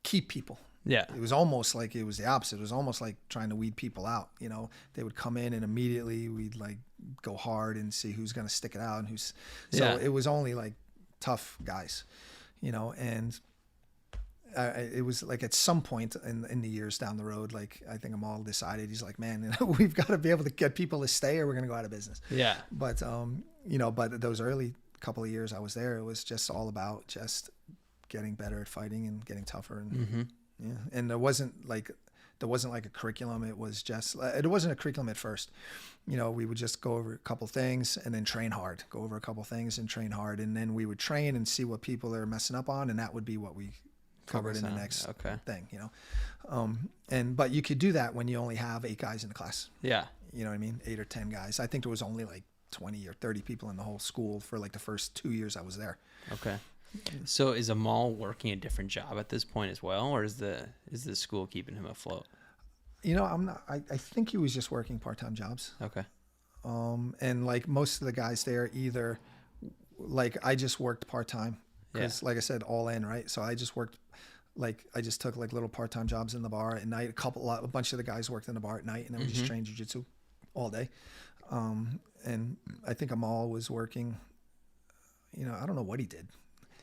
keep people. Yeah. It was almost like it was the opposite. It was almost like trying to weed people out. They would come in and immediately we'd like go hard and see who's going to stick it out and who's. So it was only like tough guys, and it was like at some point in the years down the road, like I think Amal decided, he's like, man, we've got to be able to get people to stay or we're going to go out of business. Yeah. But, but those early couple of years I was there, it was just all about just getting better at fighting and getting tougher. And yeah. And there wasn't like, There wasn't like a curriculum. It wasn't a curriculum at first. We would just go over a couple things and then train hard, and then we would train and see what people are messing up on. And that would be what we covered in the next thing, but you could do that when you only have 8 guys in the class. Yeah. You know what I mean? 8 or 10 guys. I think there was only like 20 or 30 people in the whole school for like the first 2 years I was there. Okay. So is Amal working a different job at this point as well, or is the school keeping him afloat? I'm not. I think he was just working part-time jobs. Okay. And like most of the guys there, either like I just worked part-time because, like I said, all in, right? So I just worked. Like I just took like little part-time jobs in the bar at night. A bunch of the guys worked in the bar at night, and then we just trained jiu-jitsu all day. And I think Amal was working. I don't know what he did.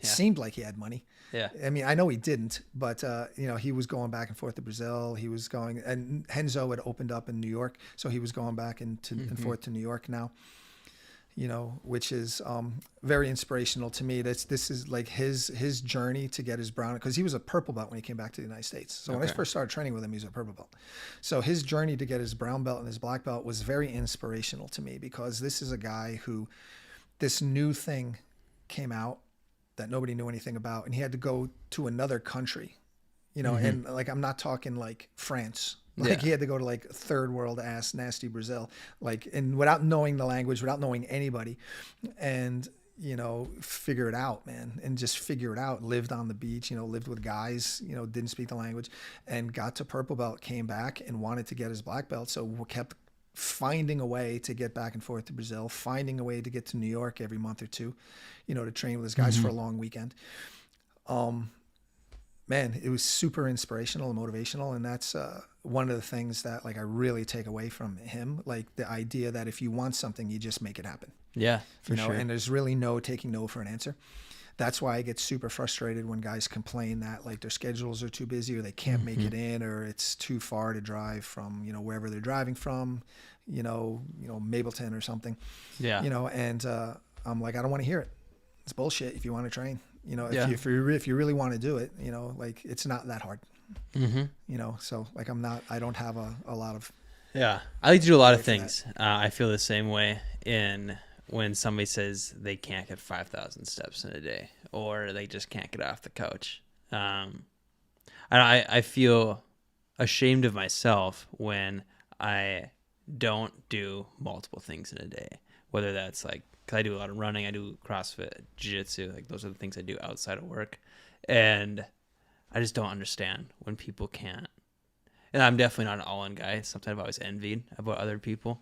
Yeah. Seemed like he had money. Yeah. I mean, I know he didn't, but he was going back and forth to Brazil. He was going, and Henzo had opened up in New York, so he was going back and forth to New York now. Which is very inspirational to me. This is like his journey to get his brown, because he was a purple belt when he came back to the United States. So when I first started training with him, he was a purple belt. So his journey to get his brown belt and his black belt was very inspirational to me, because this is a guy who, this new thing came out that nobody knew anything about, and he had to go to another country, and like, I'm not talking like France. Like he had to go to like third world ass nasty Brazil, like, and without knowing the language, without knowing anybody, and figure it out, man, and just figure it out. Lived on the beach, lived with guys, didn't speak the language, and got to purple belt, came back and wanted to get his black belt, so kept finding a way to get back and forth to Brazil, finding a way to get to New York every month or two, to train with his guys for a long weekend. Man, it was super inspirational and motivational. And that's one of the things that like I really take away from him, like the idea that if you want something, you just make it happen. Yeah, for sure. And there's really no taking no for an answer. That's why I get super frustrated when guys complain that like their schedules are too busy, or they can't make it in, or it's too far to drive from, wherever they're driving from, Mableton or something. Yeah. And I'm like, I don't want to hear it. It's bullshit. If you want to train, if you really want to do it, like it's not that hard. So like I don't have a lot of. Yeah, I like to do a lot of things. I feel the same way when somebody says they can't get 5,000 steps in a day, or they just can't get off the couch. I feel ashamed of myself when I don't do multiple things in a day, whether that's like, because I do a lot of running, I do CrossFit, Jiu-jitsu, like those are the things I do outside of work, and I just don't understand when people can't. And I'm definitely not an all-in guy. Sometimes I was envied about other people.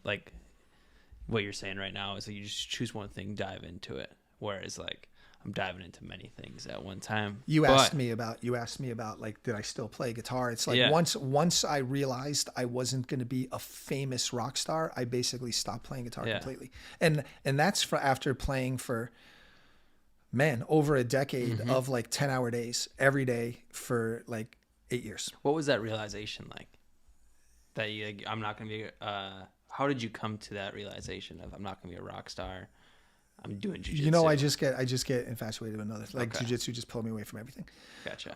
Like what you're saying right now is like you just choose one thing, dive into it. Whereas like I'm diving into many things at one time. You asked me about like, did I still play guitar? It's like once I realized I wasn't going to be a famous rock star, I basically stopped playing guitar completely. And that's after playing for, man, over a decade of like 10-hour days every day for like 8 years. What was that realization like? That you, like, I'm not going to be, how did you come to that realization of I'm not going to be a rock star? I'm doing jiu-jitsu. I just get infatuated with another. Like jiu-jitsu just pulled me away from everything. Gotcha.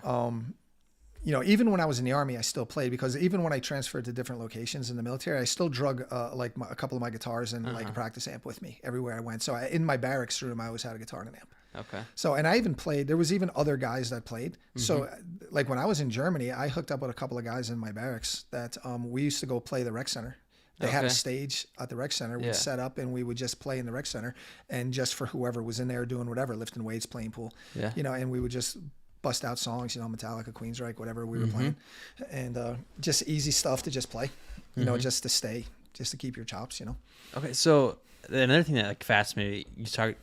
Even when I was in the Army, I still played, because even when I transferred to different locations in the military, I still drug like a couple of my guitars and like a practice amp with me everywhere I went. So in my barracks room, I always had a guitar and an amp. Okay. So, and I even played, there was even other guys that played. So like when I was in Germany, I hooked up with a couple of guys in my barracks that we used to go play the rec center. They had a stage at the rec center. We'd set up and we would just play in the rec center, and just for whoever was in there doing whatever, lifting weights, playing pool, and we would just bust out songs, Metallica, Queensryche, whatever we were playing, and just easy stuff to just play, just to keep your chops, Okay. So another thing that like fascinated me, you talk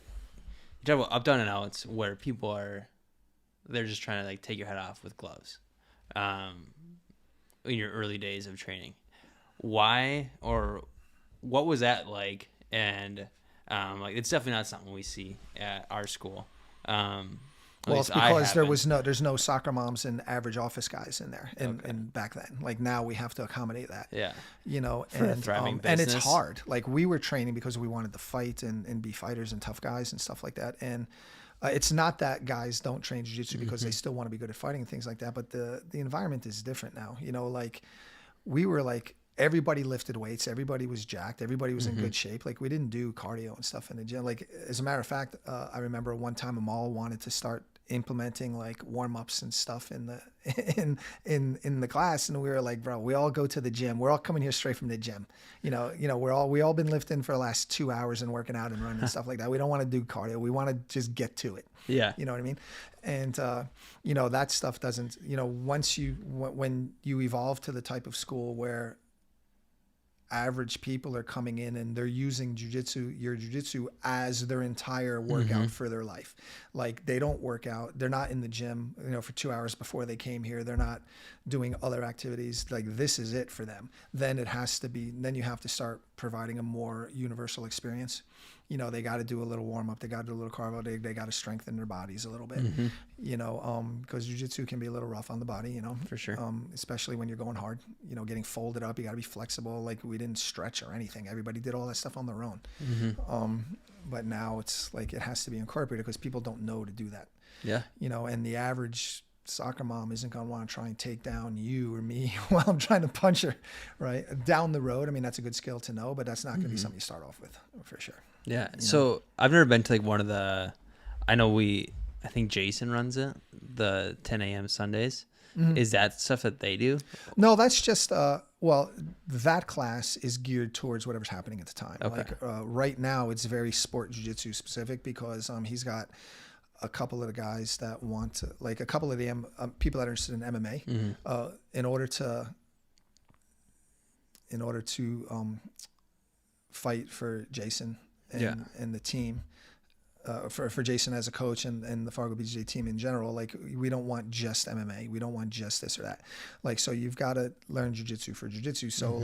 about up, down, and outs, where people they're just trying to like take your head off with gloves, in your early days of training. Why, or what was that like? And like it's definitely not something we see at our school. Well, it's because there's no soccer moms and average office guys in there, and back then, like now we have to accommodate that. Yeah. For a thriving business. And it's hard. Like we were training because we wanted to fight and be fighters and tough guys and stuff like that. And It's not that guys don't train jiu-jitsu because they still want to be good at fighting and things like that, but the environment is different now. You know, like we were like, everybody lifted weights, everybody was jacked, everybody was in good shape. Like we didn't do cardio and stuff in the gym. Like as a matter of fact, I remember one time Amal wanted to start implementing like warm-ups and stuff in the in the class, and we were like, bro, we all go to the gym, we're all coming here straight from the gym, you know, we all been lifting for the last 2 hours and working out and running and stuff like that. We don't want to do cardio, we want to just get to it. Yeah, you know what I mean? And you know, that stuff doesn't, you know, when you evolve to the type of school where average people are coming in and they're using your jiu-jitsu as their entire workout for their life. Like they don't work out, they're not in the gym, you know, for 2 hours before they came here, they're not doing other activities. Like this is it for them. Then you have to start providing a more universal experience. You know, they got to do a little warm up, they got to do a little cardio, they got to strengthen their bodies a little bit, you know, because jiu-jitsu can be a little rough on the body, you know, for sure. Especially when you're going hard, you know, getting folded up, you got to be flexible. Like we didn't stretch or anything. Everybody did all that stuff on their own. But now it's like, it has to be incorporated because people don't know to do that. Yeah. You know, and the average soccer mom isn't going to want to try and take down you or me while I'm trying to punch her right down the road. I mean, that's a good skill to know, but that's not going to be something you start off with for sure. Yeah. So I've never been to like one of the, I think Jason runs it, the 10 a.m. Sundays. Is that stuff that they do? No, that's just, well, that class is geared towards whatever's happening at the time. Okay. Like right now it's very sport jiu-jitsu specific because he's got a couple of the guys that want to, like a couple of the people that are interested in MMA, in order to fight for Jason and the team, for Jason as a coach and the FargoBJJ team in general. Like we don't want just MMA, we don't want just this or that. Like so, you've got to learn jiu-jitsu for jiu-jitsu. So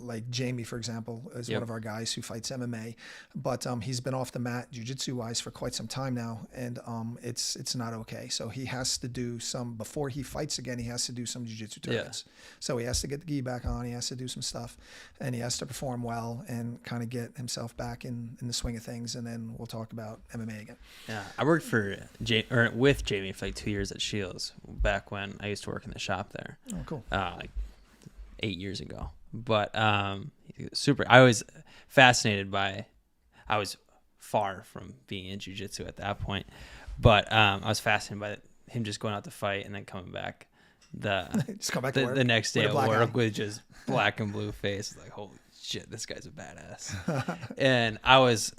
like Jamie, for example, is one of our guys who fights MMA, but he's been off the mat jiu-jitsu wise for quite some time now, and it's not okay. So he has to do some, before he fights again, he has to do some jiu-jitsu tournaments. So he has to get the gi back on, he has to do some stuff, and he has to perform well and kind of get himself back in the swing of things, and then we'll talk about MMA again. Yeah, I worked with Jamie for like 2 years at Shields back when I used to work in the shop there. Oh, cool. Like 8 years ago. But super. I was fascinated by. I was far from being in jiu-jitsu at that point, but I was fascinated by him just going out to fight and then coming back just come back to work the next day at work eye. with just black and blue face. Like, holy shit, this guy's a badass. And I was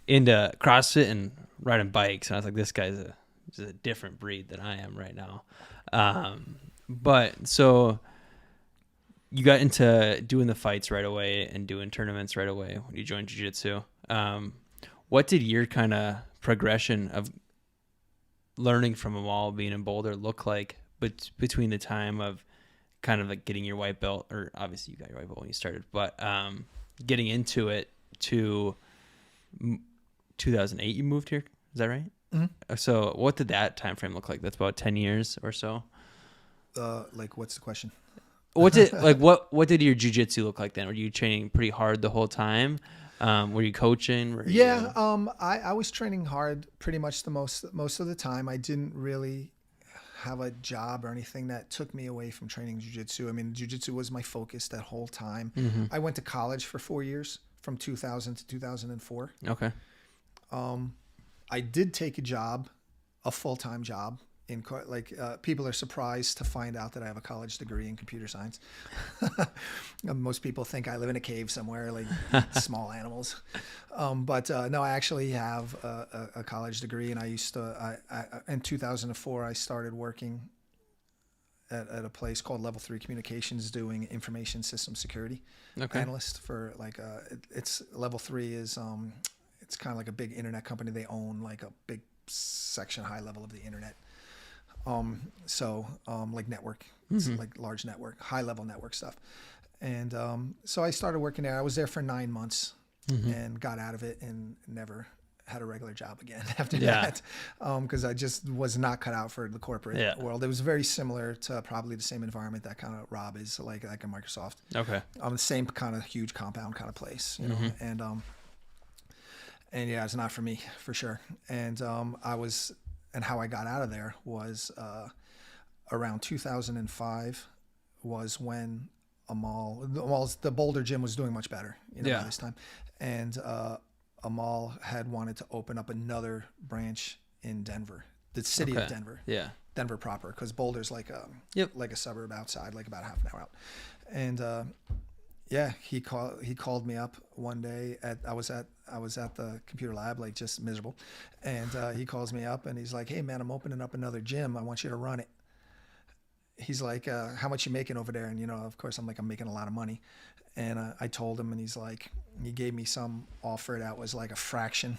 into CrossFit and riding bikes, and I was like, this guy's a different breed than I am right now. But so. You got into doing the fights right away and doing tournaments right away when you joined jiu-jitsu. What did your kind of progression of learning from them all, being in Boulder, look like between the time of kind of like getting your white belt, or obviously you got your white belt when you started, but getting into it to 2008 you moved here? Is that right? Mm-hmm. So what did that time frame look like? That's about 10 years or so? Like, what's the question? What did your jiu-jitsu look like then? Were you training pretty hard the whole time? Were you coaching? I was training hard pretty much the most of the time. I didn't really have a job or anything that took me away from training jiu-jitsu. I mean, jiu-jitsu was my focus that whole time. Mm-hmm. I went to college for 4 years, from 2000 to 2004. Okay. I did take a full-time job. People are surprised to find out that I have a college degree in computer science. Most people think I live in a cave somewhere, like small animals. But no, I actually have a college degree, and I used to. In 2004, I started working at a place called Level 3 Communications, doing information system security analyst for it's Level 3 is it's kind of like a big internet company. They own like a big section, high level of the internet. Like network, like large network, high level network stuff. And so I started working there. I was there for 9 months and got out of it and never had a regular job again after that. Because I just was not cut out for the corporate world. It was very similar to probably the same environment that kind of Rob is like a Microsoft. Okay. The same kind of huge compound kind of place, you know. And yeah, it's not for me for sure. And and how I got out of there was around 2005 was when the Boulder gym was doing much better, by this time. And Amal had wanted to open up another branch in Denver, the city of Denver. Yeah. Denver proper, because Boulder's like a suburb outside, like about half an hour out. And he called me up one day I was at the computer lab, like just miserable. And he calls me up and he's like, "Hey man, I'm opening up another gym. I want you to run it." He's like, "How much you making over there?" And of course I'm like, "I'm making a lot of money." And I told him, and he's like, he gave me some offer that was like a fraction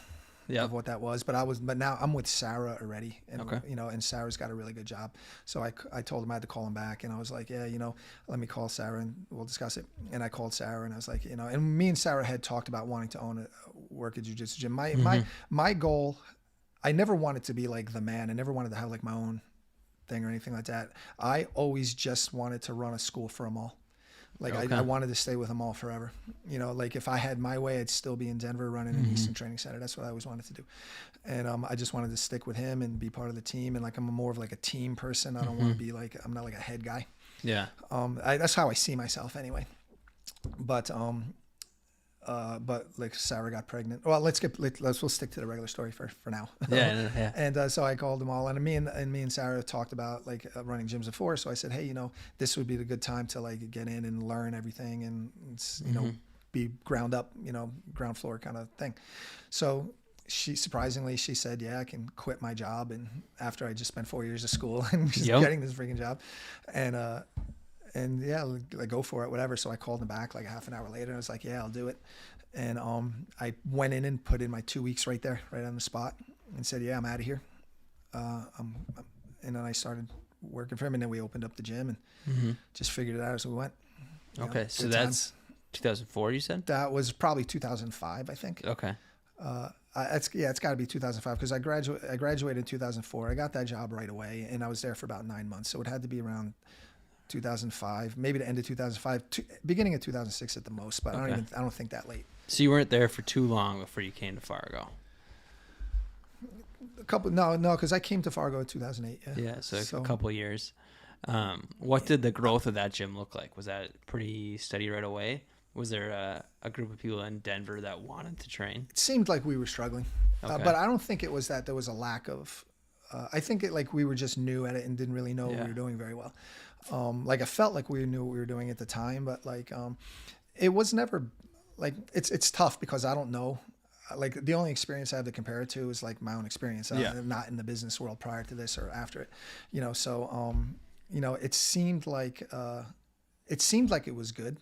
of what that was. But now I'm with Sarah already, and and Sarah's got a really good job. So I told him I had to call him back, and I was like, "Yeah, let me call Sarah and we'll discuss it." And I called Sarah, and I was like, and me and Sarah had talked about wanting to work a jiu-jitsu gym. My goal, I never wanted to be like the man. I never wanted to have like my own thing or anything like that. I always just wanted to run a school for them all. Like I wanted to stay with them all forever. Like if I had my way, I'd still be in Denver running an Eastern Training Center. That's what I always wanted to do. And I just wanted to stick with him and be part of the team. And like I'm more of like a team person. I don't want to be like, I'm not like a head guy. Yeah. That's how I see myself anyway. But like Sarah got pregnant. Well, we'll stick to the regular story for now. Yeah. And so I called them all, and me and Sarah talked about like running gyms before. So I said, "Hey, this would be the good time to like get in and learn everything, and be ground up, ground floor kind of thing." So she surprisingly said, "Yeah, I can quit my job." And after I just spent 4 years of school and just getting this freaking job, and yeah, like go for it, whatever. So I called him back like a half an hour later. And I was like, "Yeah, I'll do it." And I went in and put in my 2 weeks right there, right on the spot, and said, "Yeah, I'm out of here." And then I started working for him, and then we opened up the gym and just figured it out as we went. Okay, so that's 2004, you said? That was probably 2005, I think. Okay. It's got to be 2005 because I graduated in 2004. I got that job right away, and I was there for about 9 months. So it had to be around 2005, maybe the end of 2005, beginning of 2006 at the most, but I don't think that late. So you weren't there for too long before you came to Fargo? No, because I came to Fargo in 2008. Yeah, so a couple of years. What did the growth of that gym look like? Was that pretty steady right away? Was there a group of people in Denver that wanted to train? It seemed like we were struggling, but I don't think it was that there was a lack of. I think like we were just new at it and didn't really know what we were doing very well. Like I felt like we knew what we were doing at the time, but like it was never like it's tough because I don't know. Like the only experience I have to compare it to is like my own experience. I'm not in the business world prior to this or after it, So it seemed like it was good.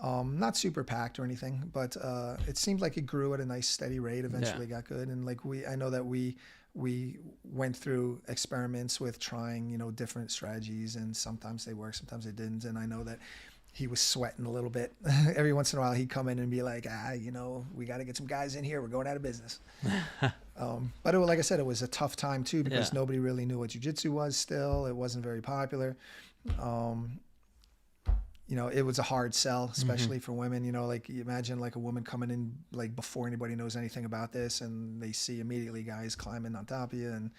Not super packed or anything, but it seemed like it grew at a nice steady rate. Eventually got good, and like I know that we went through experiments with trying, different strategies, and sometimes they worked, sometimes they didn't. And I know that he was sweating a little bit. Every once in a while he'd come in and be like, we got to get some guys in here. We're going out of business. But like I said, it was a tough time too, because nobody really knew what jiu-jitsu was still. It wasn't very popular. It was a hard sell, especially for women. Like you imagine like a woman coming in like before anybody knows anything about this, and they see immediately guys climbing on top of you and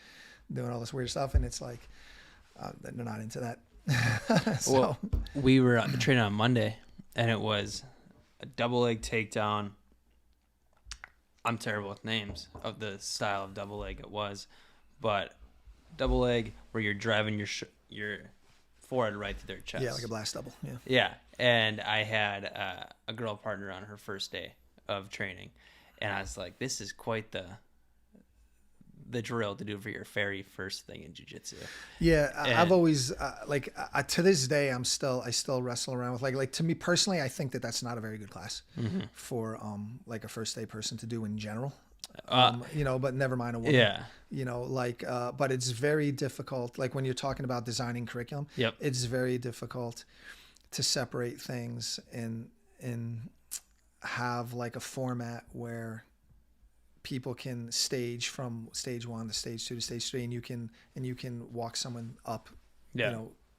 doing all this weird stuff, and it's like they're not into that. Well, we were training on Monday, and it was a double leg takedown. I'm terrible with names of the style of double leg it was, but double leg where you're driving your forehead right through their chest. Yeah, like a blast double. Yeah. Yeah, and I had a girl partner on her first day of training, and I was like, "This is quite the drill to do for your very first thing in jiu-jitsu." Yeah, I've always to this day I still wrestle around with like to me personally, I think that that's not a very good class for like a first day person to do in general. But never mind a woman. Yeah. But it's very difficult. Like when you're talking about designing curriculum, it's very difficult to separate things and have like a format where people can stage from stage 1 to stage 2 to stage 3, and you can walk someone up,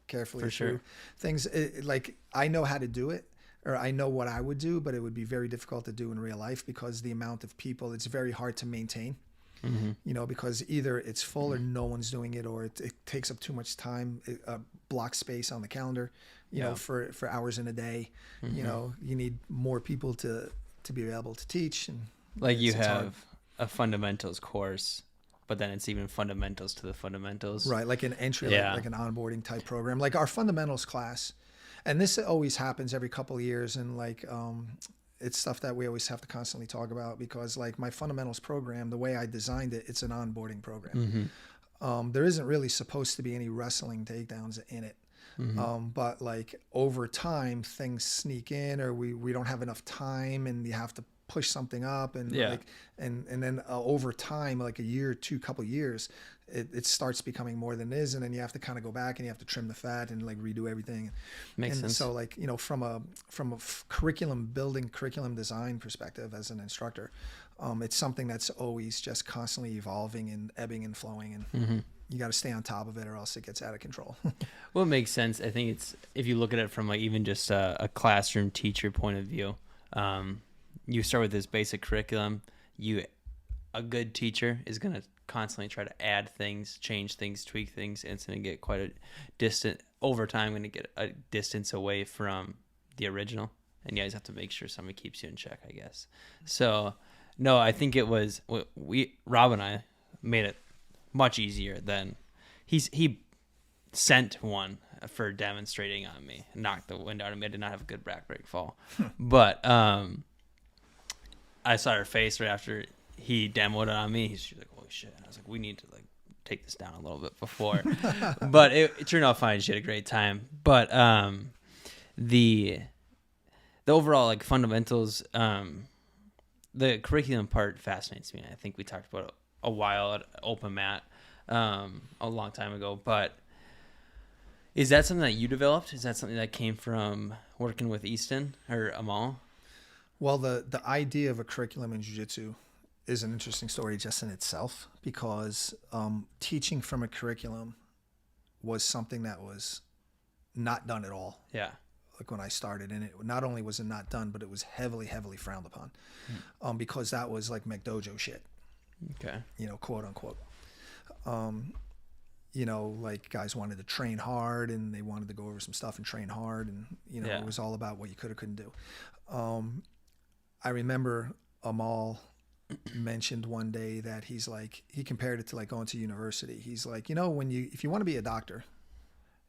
carefully for through sure. things. Like I know how to do it, or I know what I would do, but it would be very difficult to do in real life because the amount of people, it's very hard to maintain. You know, because either it's full or no one's doing it, or it takes up too much time, block space on the calendar, you know, for hours in a day. You know, you need more people to be able to teach. And like you have a fundamentals course, but then it's even fundamentals to the fundamentals. Right, like an entry, like an onboarding type program. Like our fundamentals class, and this always happens every couple of years, and like it's stuff that we always have to constantly talk about because like my fundamentals program, the way I designed it, it's an onboarding program. There isn't really supposed to be any wrestling takedowns in it. But like over time things sneak in, or we don't have enough time and you have to push something up, and like and then over time, like a year, couple years, it starts becoming more than it is, and then you have to kind of go back and you have to trim the fat and like redo everything. Makes sense. So like, you know, from a curriculum design perspective as an instructor, it's something that's always just constantly evolving and ebbing and flowing, and you got to stay on top of it or else it gets out of control. Well, it makes sense. I think it's, if you look at it from like even just a classroom teacher point of view, you start with this basic curriculum. A good teacher is going to constantly try to add things, change things, tweak things, and it's going to get quite a distant, over time, going to get a distance away from the original. And you guys have to make sure somebody keeps you in check, I guess. So, no, I think it was, Rob and I made it much easier than, he sent one for demonstrating on me, knocked the wind out of me. I did not have a good back break fall. But, I saw her face right after he demoed it on me. She's like, "Holy shit!" And I was like, "We need to like take this down a little bit before." But it turned out fine. She had a great time. But the overall like fundamentals, the curriculum part fascinates me. I think we talked about it a while at Open Mat a long time ago. But is that something that you developed? Is that something that came from working with Easton or Amal? Well, the idea of a curriculum in jiu-jitsu is an interesting story just in itself, because teaching from a curriculum was something that was not done at all. Yeah. Like when I started, and it not only was it not done, but it was heavily, heavily frowned upon, because that was like McDojo shit. Okay. You know, quote unquote. You know, like guys wanted to train hard and they wanted to go over some stuff and train hard, and you know, it was all about what you could or couldn't do. I remember Amal mentioned one day that he's like, he compared it to like going to university. He's like, you know, if you want to be a doctor,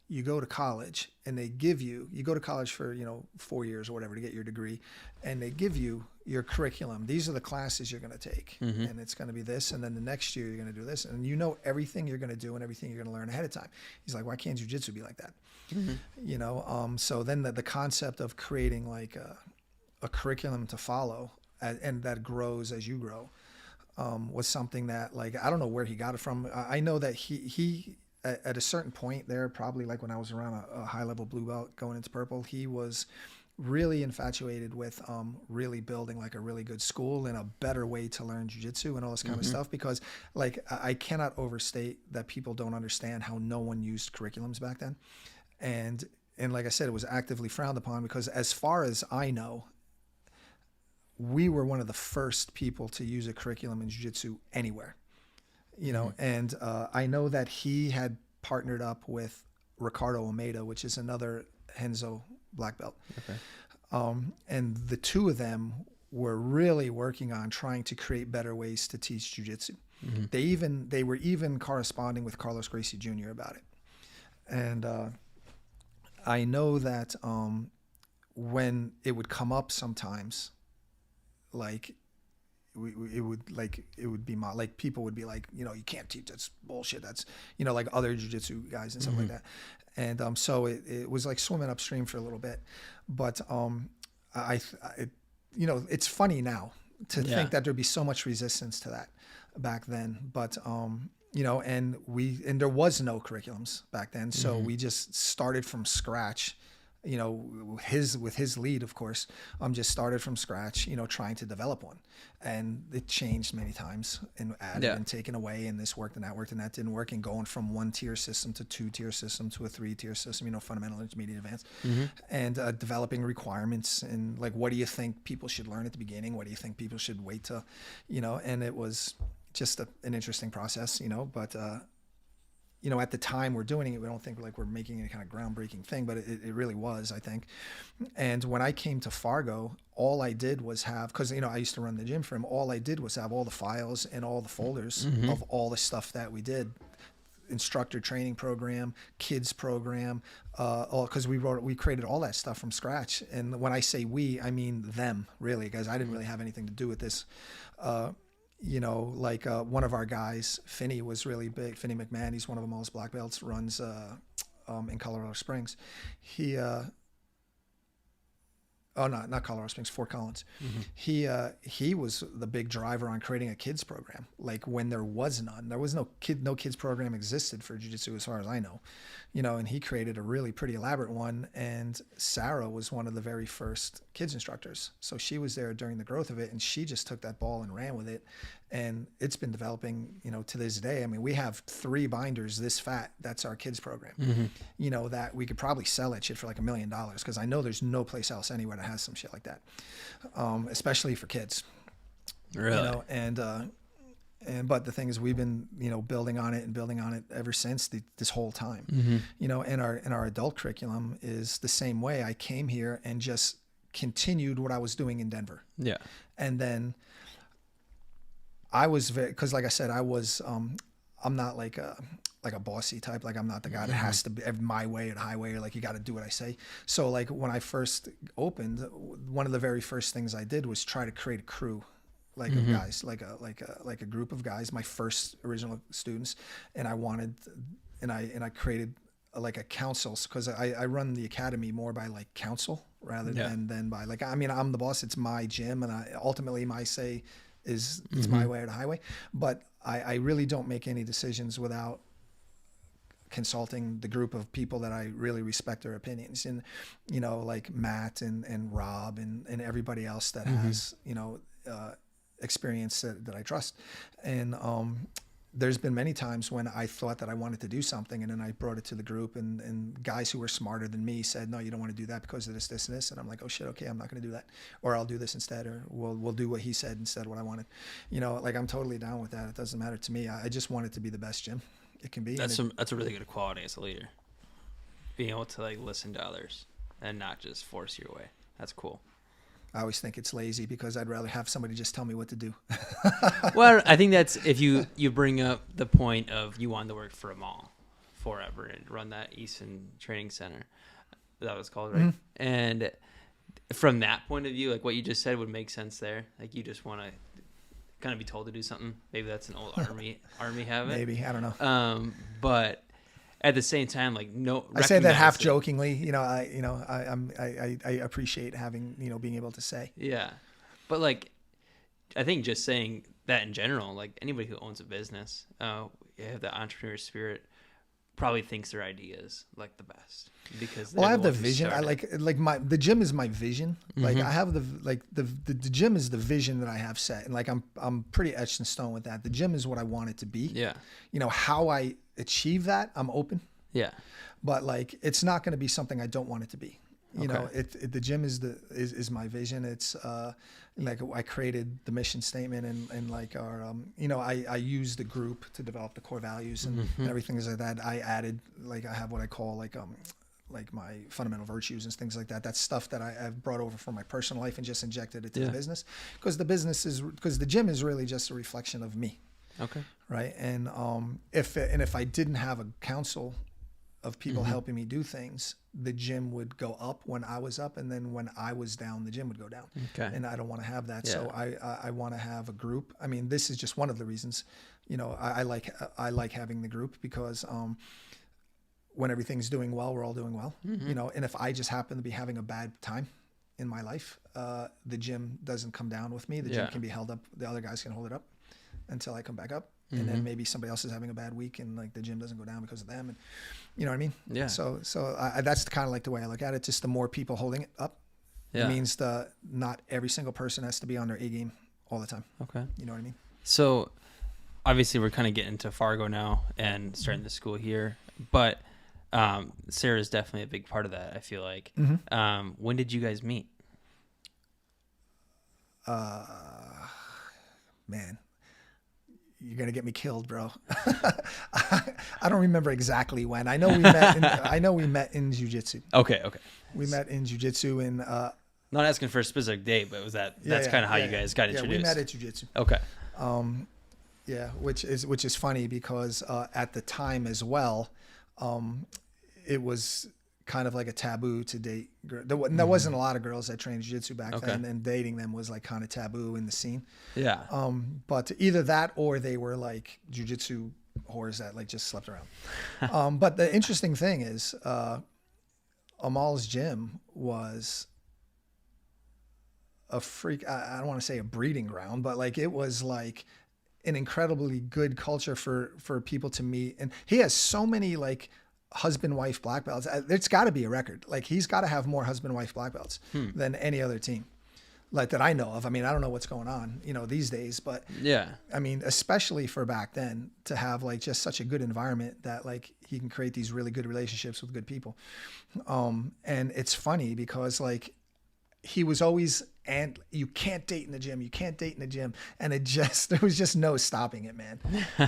you go to college and you go to college for, you know, 4 years or whatever to get your degree, and they give you your curriculum. These are the classes you're going to take, and it's going to be this, and then the next year you're going to do this, and you know everything you're going to do and everything you're going to learn ahead of time. He's like, why can't jiu-jitsu be like that? You know, so then the concept of creating like a curriculum to follow and that grows as you grow was something that, like, I don't know where he got it from. I know that he at a certain point there, probably like when I was around a high level blue belt going into purple, he was really infatuated with really building like a really good school and a better way to learn jiu-jitsu and all this kind of stuff, because like I cannot overstate that people don't understand how no one used curriculums back then. And like I said, it was actively frowned upon because, as far as I know, we were one of the first people to use a curriculum in jiu-jitsu anywhere, you know. And I know that he had partnered up with Ricardo Almeida, which is another Henzo black belt. And the two of them were really working on trying to create better ways to teach jiu-jitsu. They were even corresponding with Carlos Gracie Jr. about it. And I know that when it would come up sometimes, like it would be like people would be like, you know, you can't teach, that's bullshit, that's, you know, like other jiu-jitsu guys and stuff like that. And so it was like swimming upstream for a little bit. But you know, it's funny now to think that there'd be so much resistance to that back then. But you know, and there was no curriculums back then, so we just started from scratch you know, with his lead, of course, just started from scratch, you know, trying to develop one. And it changed many times and added and taken away, and this worked and that didn't work, and going from 1-tier system to 2-tier system to a 3-tier system, you know, fundamental, intermediate, advanced, and developing requirements and like, what do you think people should learn at the beginning? What do you think people should wait to, you know, and it was just an interesting process, you know, but, you know, at the time we're doing it, we don't think like we're making any kind of groundbreaking thing, but it really was, I think. And when I came to Fargo, all I did was have, because, you know, I used to run the gym for him, all I did was have all the files and all the folders of all the stuff that we did. Instructor training program, kids program, because we created all that stuff from scratch. And when I say we, I mean them, really, because I didn't really have anything to do with this. You know, like one of our guys, Finney, was really big. Finney McMahon, he's one of the most black belts, runs in Colorado Springs. He, not Colorado Springs, Fort Collins. He was the big driver on creating a kids program. Like when there was none, there was no kids program existed for jiu-jitsu as far as I know, you know, and he created a really pretty elaborate one. And Sarah was one of the very first kids instructors. So she was there during the growth of it, and she just took that ball and ran with it. And it's been developing, you know, to this day. I mean, we have 3 binders this fat. That's our kids program. You know, that we could probably sell that shit for like $1 million, because I know there's no place else anywhere that has some shit like that, especially for kids. Really? You know, but the thing is, we've been, you know, building on it ever since this whole time. You know, and our adult curriculum is the same way. I came here and just continued what I was doing in Denver. Yeah. And then I was because like I said, I was, I'm not like a bossy type. Like I'm not the guy that has to be my way or the highway, or like, you got to do what I say. So like when I first opened, one of the very first things I did was try to create a crew, like of guys, like a group of guys, my first original students. And I created like a council, because I run the academy more by like council rather than by like, I mean, I'm the boss, it's my gym, and ultimately my say is it's my way or the highway. But I really don't make any decisions without consulting the group of people that I really respect their opinions. And, you know, like Matt and Rob and everybody else that has, you know, experience that I trust. And there's been many times when I thought that I wanted to do something, and then I brought it to the group, and guys who were smarter than me said, no, you don't want to do that because of this, this, and this. And I'm like, oh shit, okay, I'm not going to do that. Or I'll do this instead, or we'll do what he said instead of what I wanted. You know, like I'm totally down with that. It doesn't matter to me. I just want it to be the best gym it can be. That's a really good quality as a leader. Being able to like listen to others and not just force your way. That's cool. I always think it's lazy, because I'd rather have somebody just tell me what to do. Well, I think that's if you bring up the point of you wanted to work for a mall forever and run that Easton Training Center. That was called, right? And from that point of view, like what you just said would make sense there. Like you just want to kind of be told to do something. Maybe that's an old army habit. Maybe, I don't know. But at the same time, like I say that half jokingly, you know. I appreciate having, you know, being able to say. Yeah, but like, I think just saying that in general, like anybody who owns a business, have the entrepreneur spirit, probably thinks their ideas like the best, because I have the vision. I like the gym is my vision. Like I have the gym is the vision that I have set, and like I'm pretty etched in stone with that. The gym is what I want it to be. Yeah, you know how I achieve that, I'm open. Yeah, but like it's not going to be something I don't want it to be. You know, the gym is my vision. It's like I created the mission statement and like our you know, I use the group to develop the core values and everything is like that. I added, like I have what I call like my fundamental virtues and things like that. That's stuff that I've brought over from my personal life and just injected it to the business, because the gym is really just a reflection of me. Okay. Right. And if I didn't have a council of people helping me do things, the gym would go up when I was up, and then when I was down, the gym would go down. Okay. And I don't want to have that. Yeah. So I want to have a group. I mean, this is just one of the reasons, you know, I like having the group, because when everything's doing well, we're all doing well, you know, and if I just happen to be having a bad time in my life, the gym doesn't come down with me. The gym can be held up. The other guys can hold it up. until I come back up. And then maybe somebody else is having a bad week and like the gym doesn't go down because of them. And you know what I mean? Yeah. So that's kind of like the way I look at it. Just the more people holding it up, it means not every single person has to be on their A game all the time. Okay. You know what I mean? So obviously we're kind of getting to Fargo now and starting the school here, but Sarah's definitely a big part of that, I feel like. When did you guys meet? Man, you're gonna get me killed, bro. I don't remember exactly when. I know we met in jiu-jitsu. Okay. We met in jiu-jitsu in not asking for a specific date, but was that's kind of how you guys got introduced? Yeah, we met at jiu-jitsu. Okay. Yeah, which is funny because at the time as well, it was kind of like a taboo to date. There wasn't a lot of girls that trained jiu-jitsu back then, and dating them was like kind of taboo in the scene. Yeah. But either that or they were like jiu-jitsu whores that like just slept around. But the interesting thing is, Amal's gym was a freak. I don't want to say a breeding ground, but like it was like an incredibly good culture for people to meet. And he has so many like husband wife black belts. It's got to be a record. Like he's got to have more husband wife black belts than any other team, like that I know of. I mean, I don't know what's going on, these days, but yeah, I mean, especially for back then, to have like just such a good environment that like he can create these really good relationships with good people. And it's funny because like he was always, and you can't date in the gym, and there was just no stopping it, man.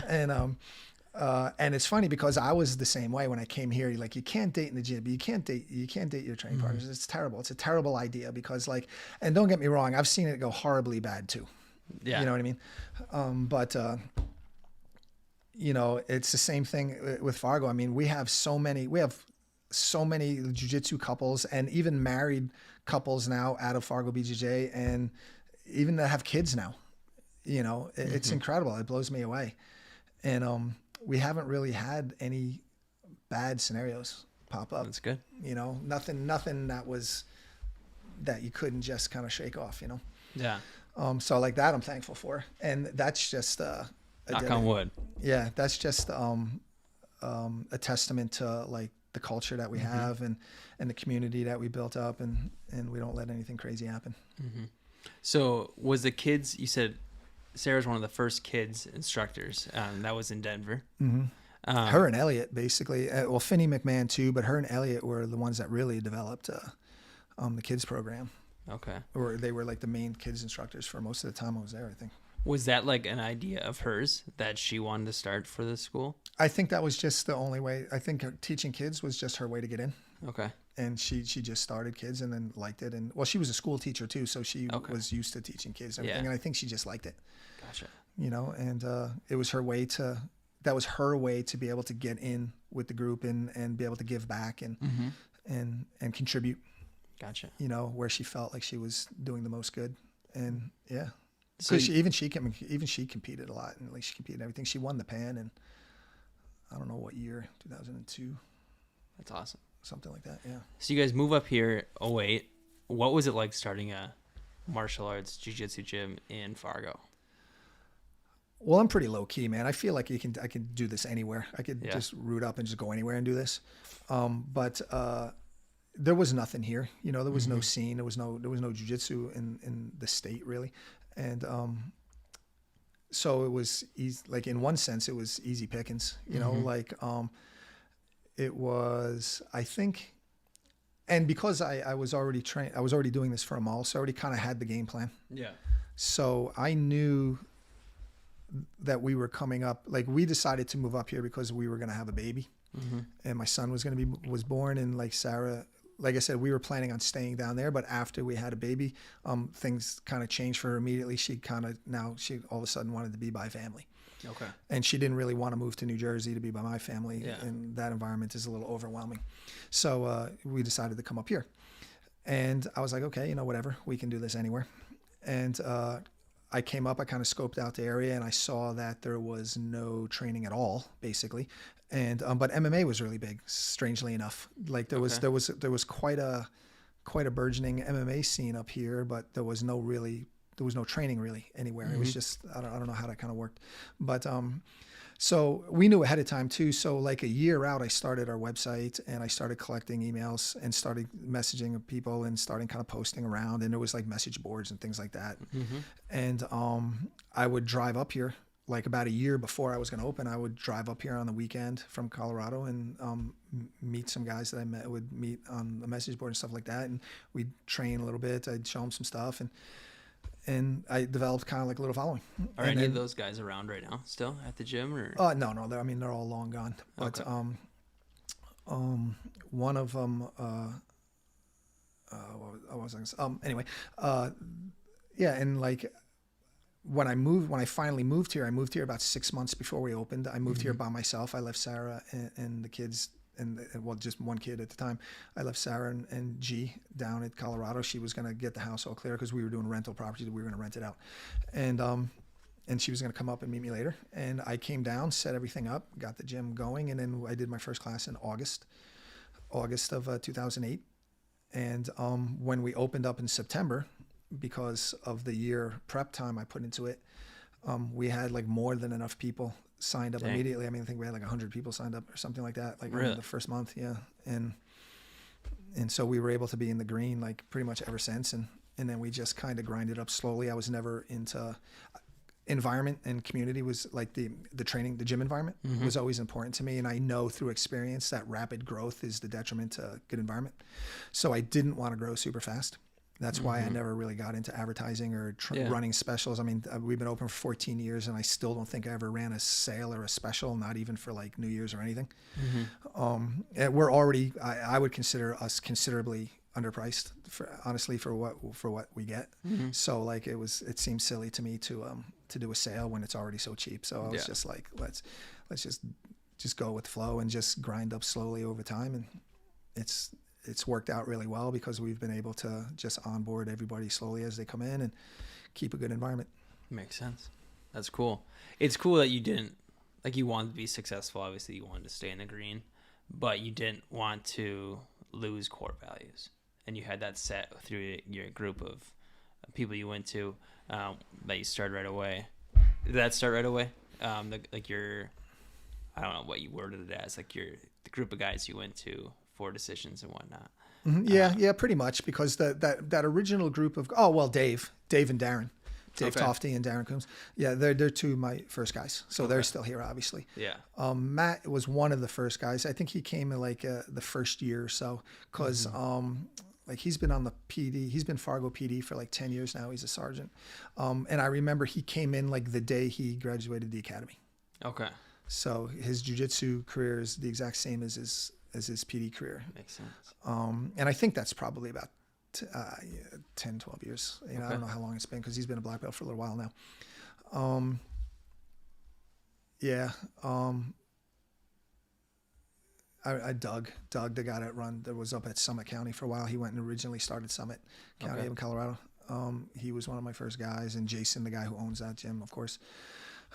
And it's funny because I was the same way when I came here. Like, you can't date in the gym, but you can't date your training partners. It's terrible. It's a terrible idea because like, and don't get me wrong, I've seen it go horribly bad too. Yeah. You know what I mean? But it's the same thing with Fargo. I mean, we have so many jiu-jitsu couples and even married couples now out of FargoBJJ, and even that have kids now. It's incredible. It blows me away. And we haven't really had any bad scenarios pop up. That's good. Nothing that you couldn't just kind of shake off. Yeah. So like that, I'm thankful for, and that's just knock on wood. Yeah, that's just a testament to like the culture that we have and the community that we built up, and we don't let anything crazy happen. So was the kids, you said Sarah's one of the first kids instructors that was in Denver. Her and Elliot basically, well, Finney McMahon too, but her and Elliot were the ones that really developed the kids program. Okay. Or they were like the main kids instructors for most of the time I was there, I think. Was that like an idea of hers that she wanted to start for the school? I think that was just the only way. I think teaching kids was just her way to get in. Okay. And she just started kids and then liked it. And well, she was a school teacher too, so she was used to teaching kids and everything. And I think she just liked it. Gotcha. And it was her way to be able to get in with the group and be able to give back and contribute. Gotcha. Where she felt like she was doing the most good. And yeah. So even she competed a lot, and like she competed in everything. She won the Pan, and I don't know what year, 2002. That's awesome. Something like that, yeah. So you guys move up here. Oh wait, what was it like starting a martial arts jiu-jitsu gym in Fargo? Well, I'm pretty low key, man. I feel like I can do this anywhere. I could just root up and just go anywhere and do this. But there was nothing here. There was no scene. There was no jiu-jitsu in the state really. And so it was easy, like in one sense it was easy pickings, it was, I think, and because I was already trained, I was already doing this for Amal, so I already kind of had the game plan. Yeah. So I knew that we were coming up, like we decided to move up here because we were going to have a baby, and my son was born, and like Sarah, like I said, we were planning on staying down there, but after we had a baby, things kind of changed for her immediately. She all of a sudden wanted to be by family. Okay. And she didn't really want to move to New Jersey to be by my family, and that environment is a little overwhelming. So we decided to come up here, and I was like, okay, whatever, we can do this anywhere. And I came up, I kind of scoped out the area, and I saw that there was no training at all, basically. And but MMA was really big, strangely enough. Like there was quite a burgeoning MMA scene up here, but there was no really training really anywhere. It was just, I don't know how that kind of worked, but so we knew ahead of time too. So like a year out, I started our website and I started collecting emails and started messaging people and starting kind of posting around. And there was like message boards and things like that. And I would drive up here like about a year before I was going to open. I would drive up here on the weekend from Colorado and meet some guys that I would meet on the message board and stuff like that. And we'd train a little bit. I'd show them some stuff and I developed kind of like a little following. Are any of those guys around right now still at the gym or? No, they're all long gone. But okay. One of them, what was I gonna say? Anyway, yeah, and like when I finally moved here, I moved here about 6 months before we opened. I moved here by myself. I left Sarah and the kids. Well, just one kid at the time. I left Sarah and G down at Colorado. She was going to get the house all clear because we were doing rental property. We were going to rent it out. And she was going to come up and meet me later. And I came down, set everything up, got the gym going. And then I did my first class in August of 2008. And when we opened up in September, because of the year prep time I put into it, we had like more than enough people signed up immediately. I mean, I think we had like 100 people signed up or something like that, like really? The first month. Yeah. And so we were able to be in the green like pretty much ever since. And then we just kind of grinded up slowly. I was never into environment, and community was like the training, the gym environment was always important to me. And I know through experience that rapid growth is the detriment to good environment. So I didn't want to grow super fast. That's why I never really got into advertising or running specials. I mean, we've been open for 14 years and I still don't think I ever ran a sale or a special, not even for like New Year's or anything. We're already, I would consider us considerably underpriced honestly for what we get. So like it seems silly to me to do a sale when it's already so cheap. So I was just like, let's just go with the flow and just grind up slowly over time. And it's worked out really well because we've been able to just onboard everybody slowly as they come in and keep a good environment. Makes sense. That's cool. It's cool that you didn't, like, you wanted to be successful. Obviously you wanted to stay in the green, but you didn't want to lose core values. And you had that set through your group of people you went to, that you started right away. Did that start right away? Like your, I don't know what you worded it as, like the group of guys you went to for decisions and whatnot. Yeah, pretty much, because that original group of Dave and Darren, Dave Tofty and Darren Coombs. Yeah, they're two of my first guys, so they're still here, obviously. Yeah. Matt was one of the first guys. I think he came in like the first year or so, because like he's been on the PD. He's been Fargo PD for like 10 years now. He's a sergeant, and I remember he came in like the day he graduated the academy. Okay. So his jiu-jitsu career is the exact same as his PD career. Makes sense. And I think that's probably about 10, 12 years. I don't know how long it's been because he's been a black belt for a little while now. I Doug, the guy that was up at Summit County for a while. He went and originally started Summit County in Colorado. He was one of my first guys, and Jason, the guy who owns that gym, of course.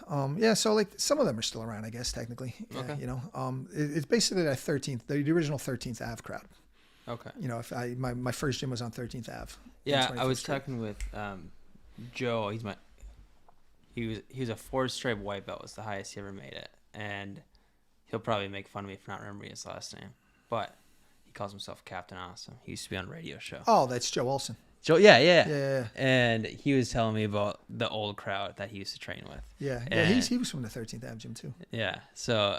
So like some of them are still around, I guess, technically. It's basically the original 13th Ave crowd. Okay. If my first gym was on 13th Ave. Yeah, I was talking with Joe. He was a 4-stripe white belt, was the highest he ever made it, and he'll probably make fun of me for not remembering his last name, but he calls himself Captain Awesome. He used to be on a radio show. Oh, that's Joe Olson. Yeah. And he was telling me about the old crowd that he used to train with. Yeah, he was from the 13th Ave gym too. Yeah, so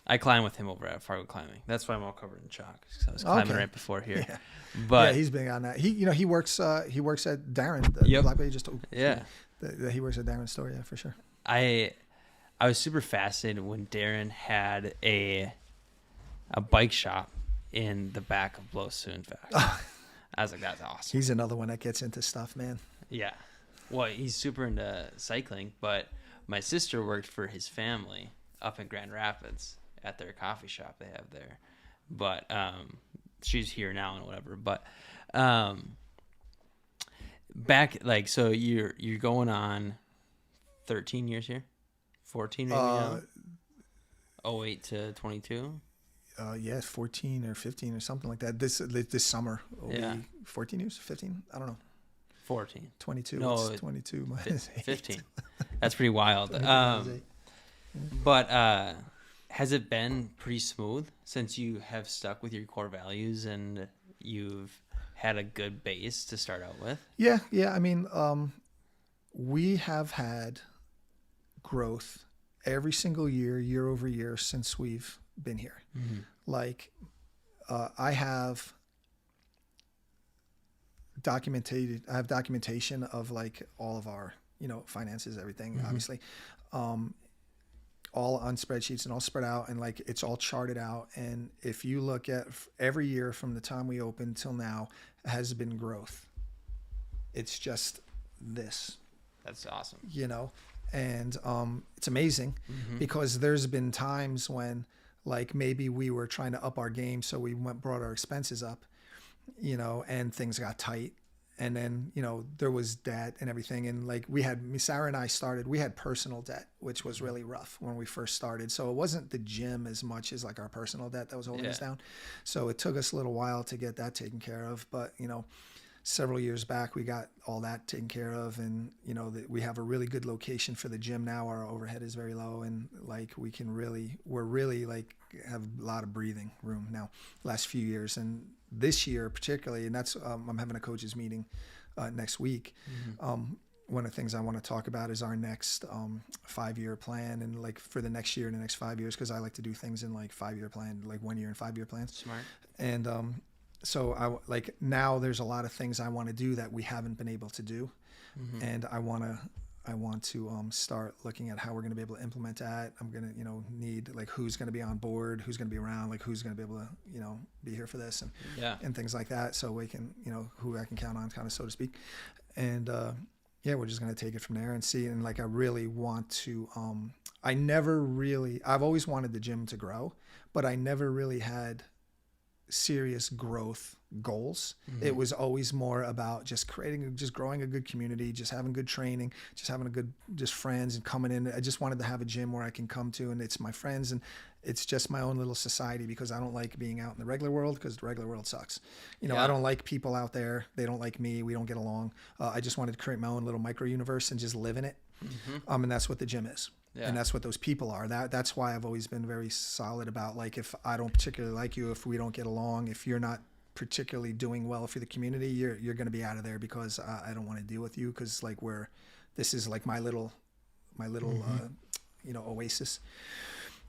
I climbed with him over at Fargo Climbing. That's why I'm all covered in chalk, because I was climbing right before here. Yeah. But he's big on that. He works at Darren. The black belt just he works at Darren's store. Yeah, for sure. I was super fascinated when Darren had a bike shop in the back of Blow Soon Factory. I was like, that's awesome. He's another one that gets into stuff, man. Yeah. Well, he's super into cycling, but my sister worked for his family up in Grand Rapids at their coffee shop they have there. But she's here now and whatever. But back, like, so you're going on 13 years here? 14 maybe now? 08 to 22? 14 or 15 or something like that. This summer will be 14 years, 15. I don't know. 14. 22. No, it's 22 minus 15. That's pretty wild. But has it been pretty smooth since you have stuck with your core values and you've had a good base to start out with? Yeah. I mean, we have had growth every single year over year since we've been here. Mm-hmm. Like, I have documentation of like all of our, finances, everything, mm-hmm. obviously, all on spreadsheets and all spread out, and like it's all charted out. And if you look at every year from the time we opened till now, has been growth. It's just this. That's awesome. And it's amazing, mm-hmm. because there's been times when like maybe we were trying to up our game, so we brought our expenses up, and things got tight. And then, there was debt and everything. And like Sarah and I we had personal debt, which was really rough when we first started. So it wasn't the gym as much as like our personal debt that was holding us down. So it took us a little while to get that taken care of. But, several years back, we got all that taken care of. And, we have a really good location for the gym now. Our overhead is very low. And like we're really like have a lot of breathing room now last few years. And this year particularly, and that's I'm having a coaches meeting next week. Mm-hmm. One of the things I want to talk about is our next 5-year plan, and like for the next year and the next 5 years, because I like to do things in like 5-year plan, like 1 year and 5-year plans. Smart. And so now there's a lot of things I want to do that we haven't been able to do. Mm-hmm. And I want to start looking at how we're going to be able to implement that. I'm going to, need like who's going to be on board, who's going to be around, like who's going to be able to, be here for this and things like that. So we can, who I can count on, kind of, so to speak. And, we're just going to take it from there and see. And like, I really want to, I've always wanted the gym to grow, but I never really had serious growth goals. Mm-hmm. It was always more about just growing a good community, just having good training, just having just friends and coming in. I just wanted to have a gym where I can come to, and it's my friends, and it's just my own little society, because I don't like being out in the regular world, because the regular world sucks. I don't like people out there. They don't like me. We don't get along. I just wanted to create my own little micro universe and just live in it. Mm-hmm. And that's what the gym is. Yeah. And that's what those people are. That's why I've always been very solid about, like, if I don't particularly like you, if we don't get along, if you're not particularly doing well for the community, you're going to be out of there, because I don't want to deal with you, because like this is like my little mm-hmm. Oasis,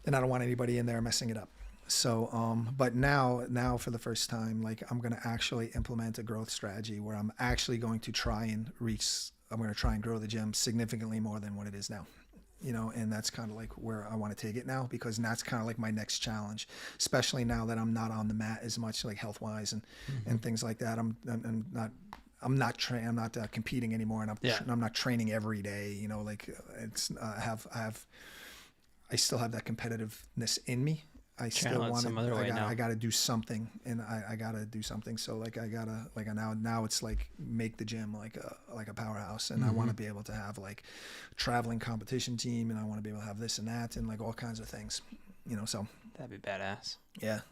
and I don't want anybody in there messing it up. So but now for the first time, like, I'm going to actually implement a growth strategy where I'm actually going to try and grow the gym significantly more than what it is now. And that's kind of like where I want to take it now, because that's kind of like my next challenge, especially now that I'm not on the mat as much, like health wise and things like that. I'm not competing anymore, and I'm not training every day. Like it's I still have that competitiveness in me. I still want to. I got to do something, and I got to do something. So like now it's like make the gym like a powerhouse, and I want to be able to have like traveling competition team, and I want to be able to have this and that, and like all kinds of things, So that'd be badass. Yeah.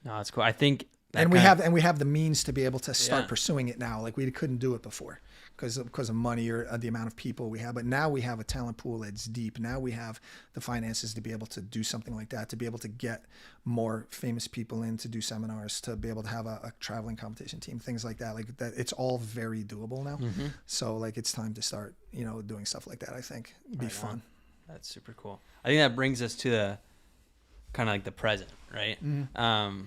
No, that's cool. I think. And we have the means to be able to start pursuing it now. Like we couldn't do it before because of money or the amount of people we have. But now we have a talent pool that's deep. Now we have the finances to be able to do something like that, to be able to get more famous people in to do seminars, to be able to have a traveling competition team, things like that. Like that, it's all very doable now. Mm-hmm. So like it's time to start, doing stuff like that. I think it'd be fun. That's super cool. I think that brings us to the kind of like the present, right? Mm-hmm.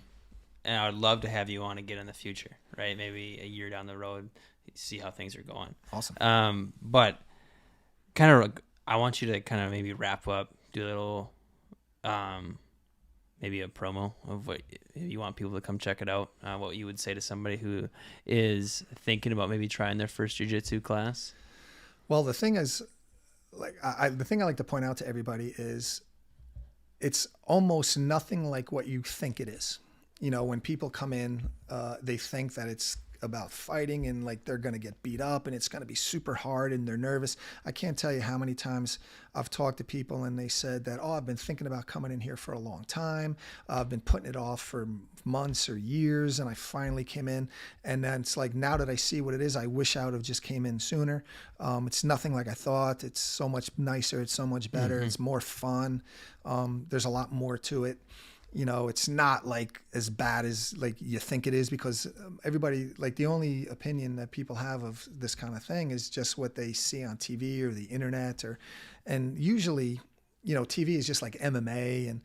And I would love to have you on again in the future, right? Maybe a year down the road, see how things are going. Awesome. But kind of, I want you to kind of maybe wrap up, do a little, maybe a promo of what if you want people to come check it out. What you would say to somebody who is thinking about maybe trying their first jiu-jitsu class. Well, the thing is, like, the thing I like to point out to everybody is, it's almost nothing like what you think it is. When people come in, they think that it's about fighting and like they're going to get beat up and it's going to be super hard and they're nervous. I can't tell you how many times I've talked to people and they said that, oh, I've been thinking about coming in here for a long time. I've been putting it off for months or years, and I finally came in. And then it's like, now that I see what it is, I wish I would have just came in sooner. It's nothing like I thought. It's so much nicer. It's so much better. It's more fun. There's a lot more to it. You know, it's not like as bad as like you think it is, because everybody, like the only opinion that people have of this kind of thing is just what they see on TV or the internet, and usually, you know, TV is just like MMA, and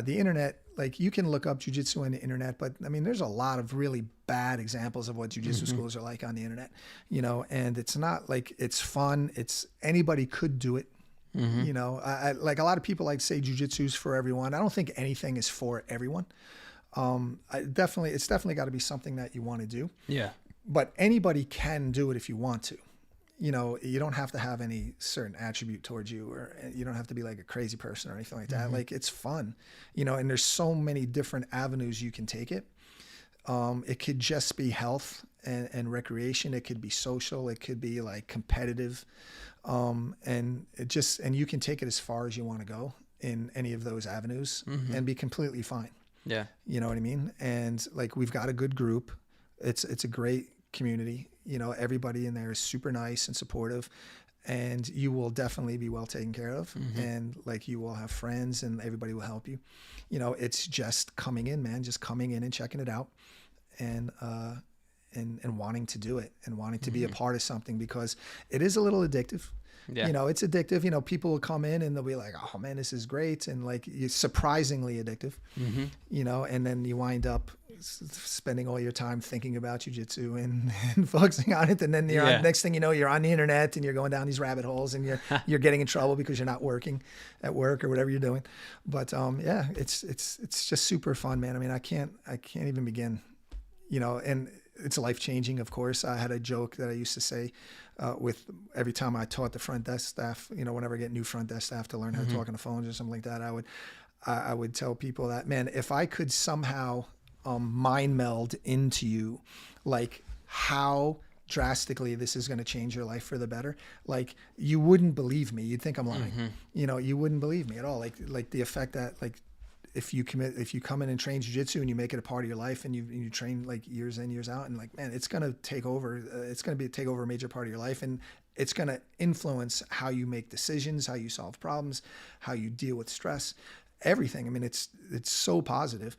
the internet, like you can look up jiu-jitsu on the internet, but I mean, there's a lot of really bad examples of what jiu-jitsu schools are like on the internet, you know, and it's not like it's fun. It's anybody could do it. You know, I like a lot of people like to say jiu-jitsu's for everyone. I don't think anything is for everyone. It's definitely got to be something that you want to do. Yeah. But anybody can do it if you want to. You know, you don't have to have any certain attribute towards you, or you don't have to be like a crazy person or anything like that. Like, it's fun, you know, and there's so many different avenues you can take it. It could just be health and recreation. It could be social. It could be like competitive. And you can take it as far as you want to go in any of those avenues and be completely fine. Yeah. You know what I mean? And like, we've got a good group. It's a great community. You know, everybody in there is super nice and supportive, and you will definitely be well taken care of. And like, you will have friends and everybody will help you. You know, it's just coming in, man, just coming in and checking it out and wanting to do it and wanting to be a part of something, because it is a little addictive. Yeah. You know, it's addictive. You know, people will come in and they'll be like, oh man, this is great. And like, it's surprisingly addictive, you know, and then you wind up spending all your time thinking about jiu-jitsu and focusing on it. And then next thing you know, you're on the internet and you're going down these rabbit holes and you're getting in trouble because you're not working at work or whatever you're doing. But yeah, it's just super fun, man. I mean, I can't even begin, you know, and it's life-changing, of course. I had a joke that I used to say with every time I taught the front desk staff, you know, whenever I get new front desk staff to learn how to talk on the phones or something like that, I would tell people that, man, if I could somehow mind meld into you, like how drastically this is going to change your life for the better, like you wouldn't believe me. You'd think I'm lying. You know, you wouldn't believe me at all. Like the effect that, like, if you come in and train jiu-jitsu and you make it a part of your life and you train like years in, years out, and like, man, it's going to take over. It's going to take over a major part of your life, and it's going to influence how you make decisions, how you solve problems, how you deal with stress, everything. I mean, it's so positive.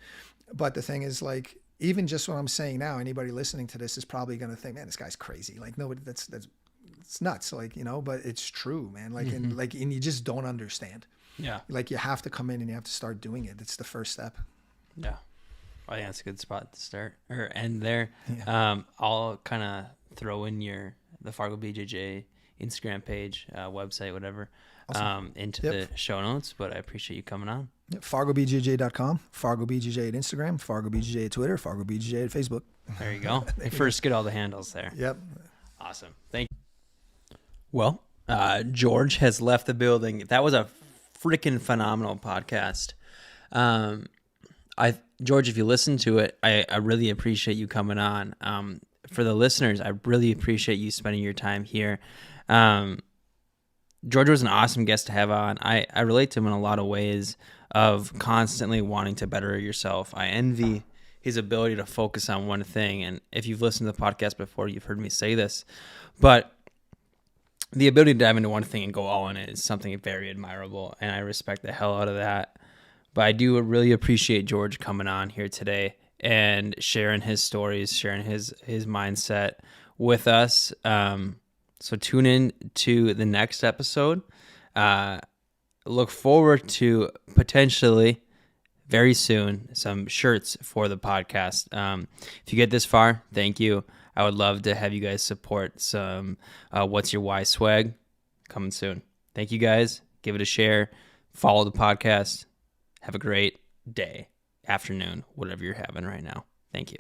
But the thing is, like, even just what I'm saying now, anybody listening to this is probably going to think, man, this guy's crazy. Like, nobody, it's nuts. Like, you know, but it's true, man. Like, and you just don't understand. Yeah. Like, you have to come in and you have to start doing it. It's the first step. Yeah. I think that's a good spot to start or end there. Yeah. I'll kind of throw in the FargoBJJ Instagram page, website, whatever, awesome. Into the show notes, but I appreciate you coming on. Yep. FargoBJJ.com, FargoBJJ at Instagram, FargoBJJ at Twitter, FargoBJJ at Facebook. There you go. First, get all the handles there. Yep. Awesome. Thank you. Well, George has left the building. That was a freaking phenomenal podcast. George, if you listen to it, I really appreciate you coming on. For the listeners, I really appreciate you spending your time here. George was an awesome guest to have on. I relate to him in a lot of ways of constantly wanting to better yourself. I envy his ability to focus on one thing. And if you've listened to the podcast before, you've heard me say this, but the ability to dive into one thing and go all in it is something very admirable, and I respect the hell out of that. But I do really appreciate George coming on here today and sharing his stories, sharing his mindset with us. So tune in to the next episode. Look forward to potentially very soon some shirts for the podcast. If you get this far, thank you. I would love to have you guys support some What's Your Why swag coming soon. Thank you guys. Give it a share. Follow the podcast. Have a great day, afternoon, whatever you're having right now. Thank you.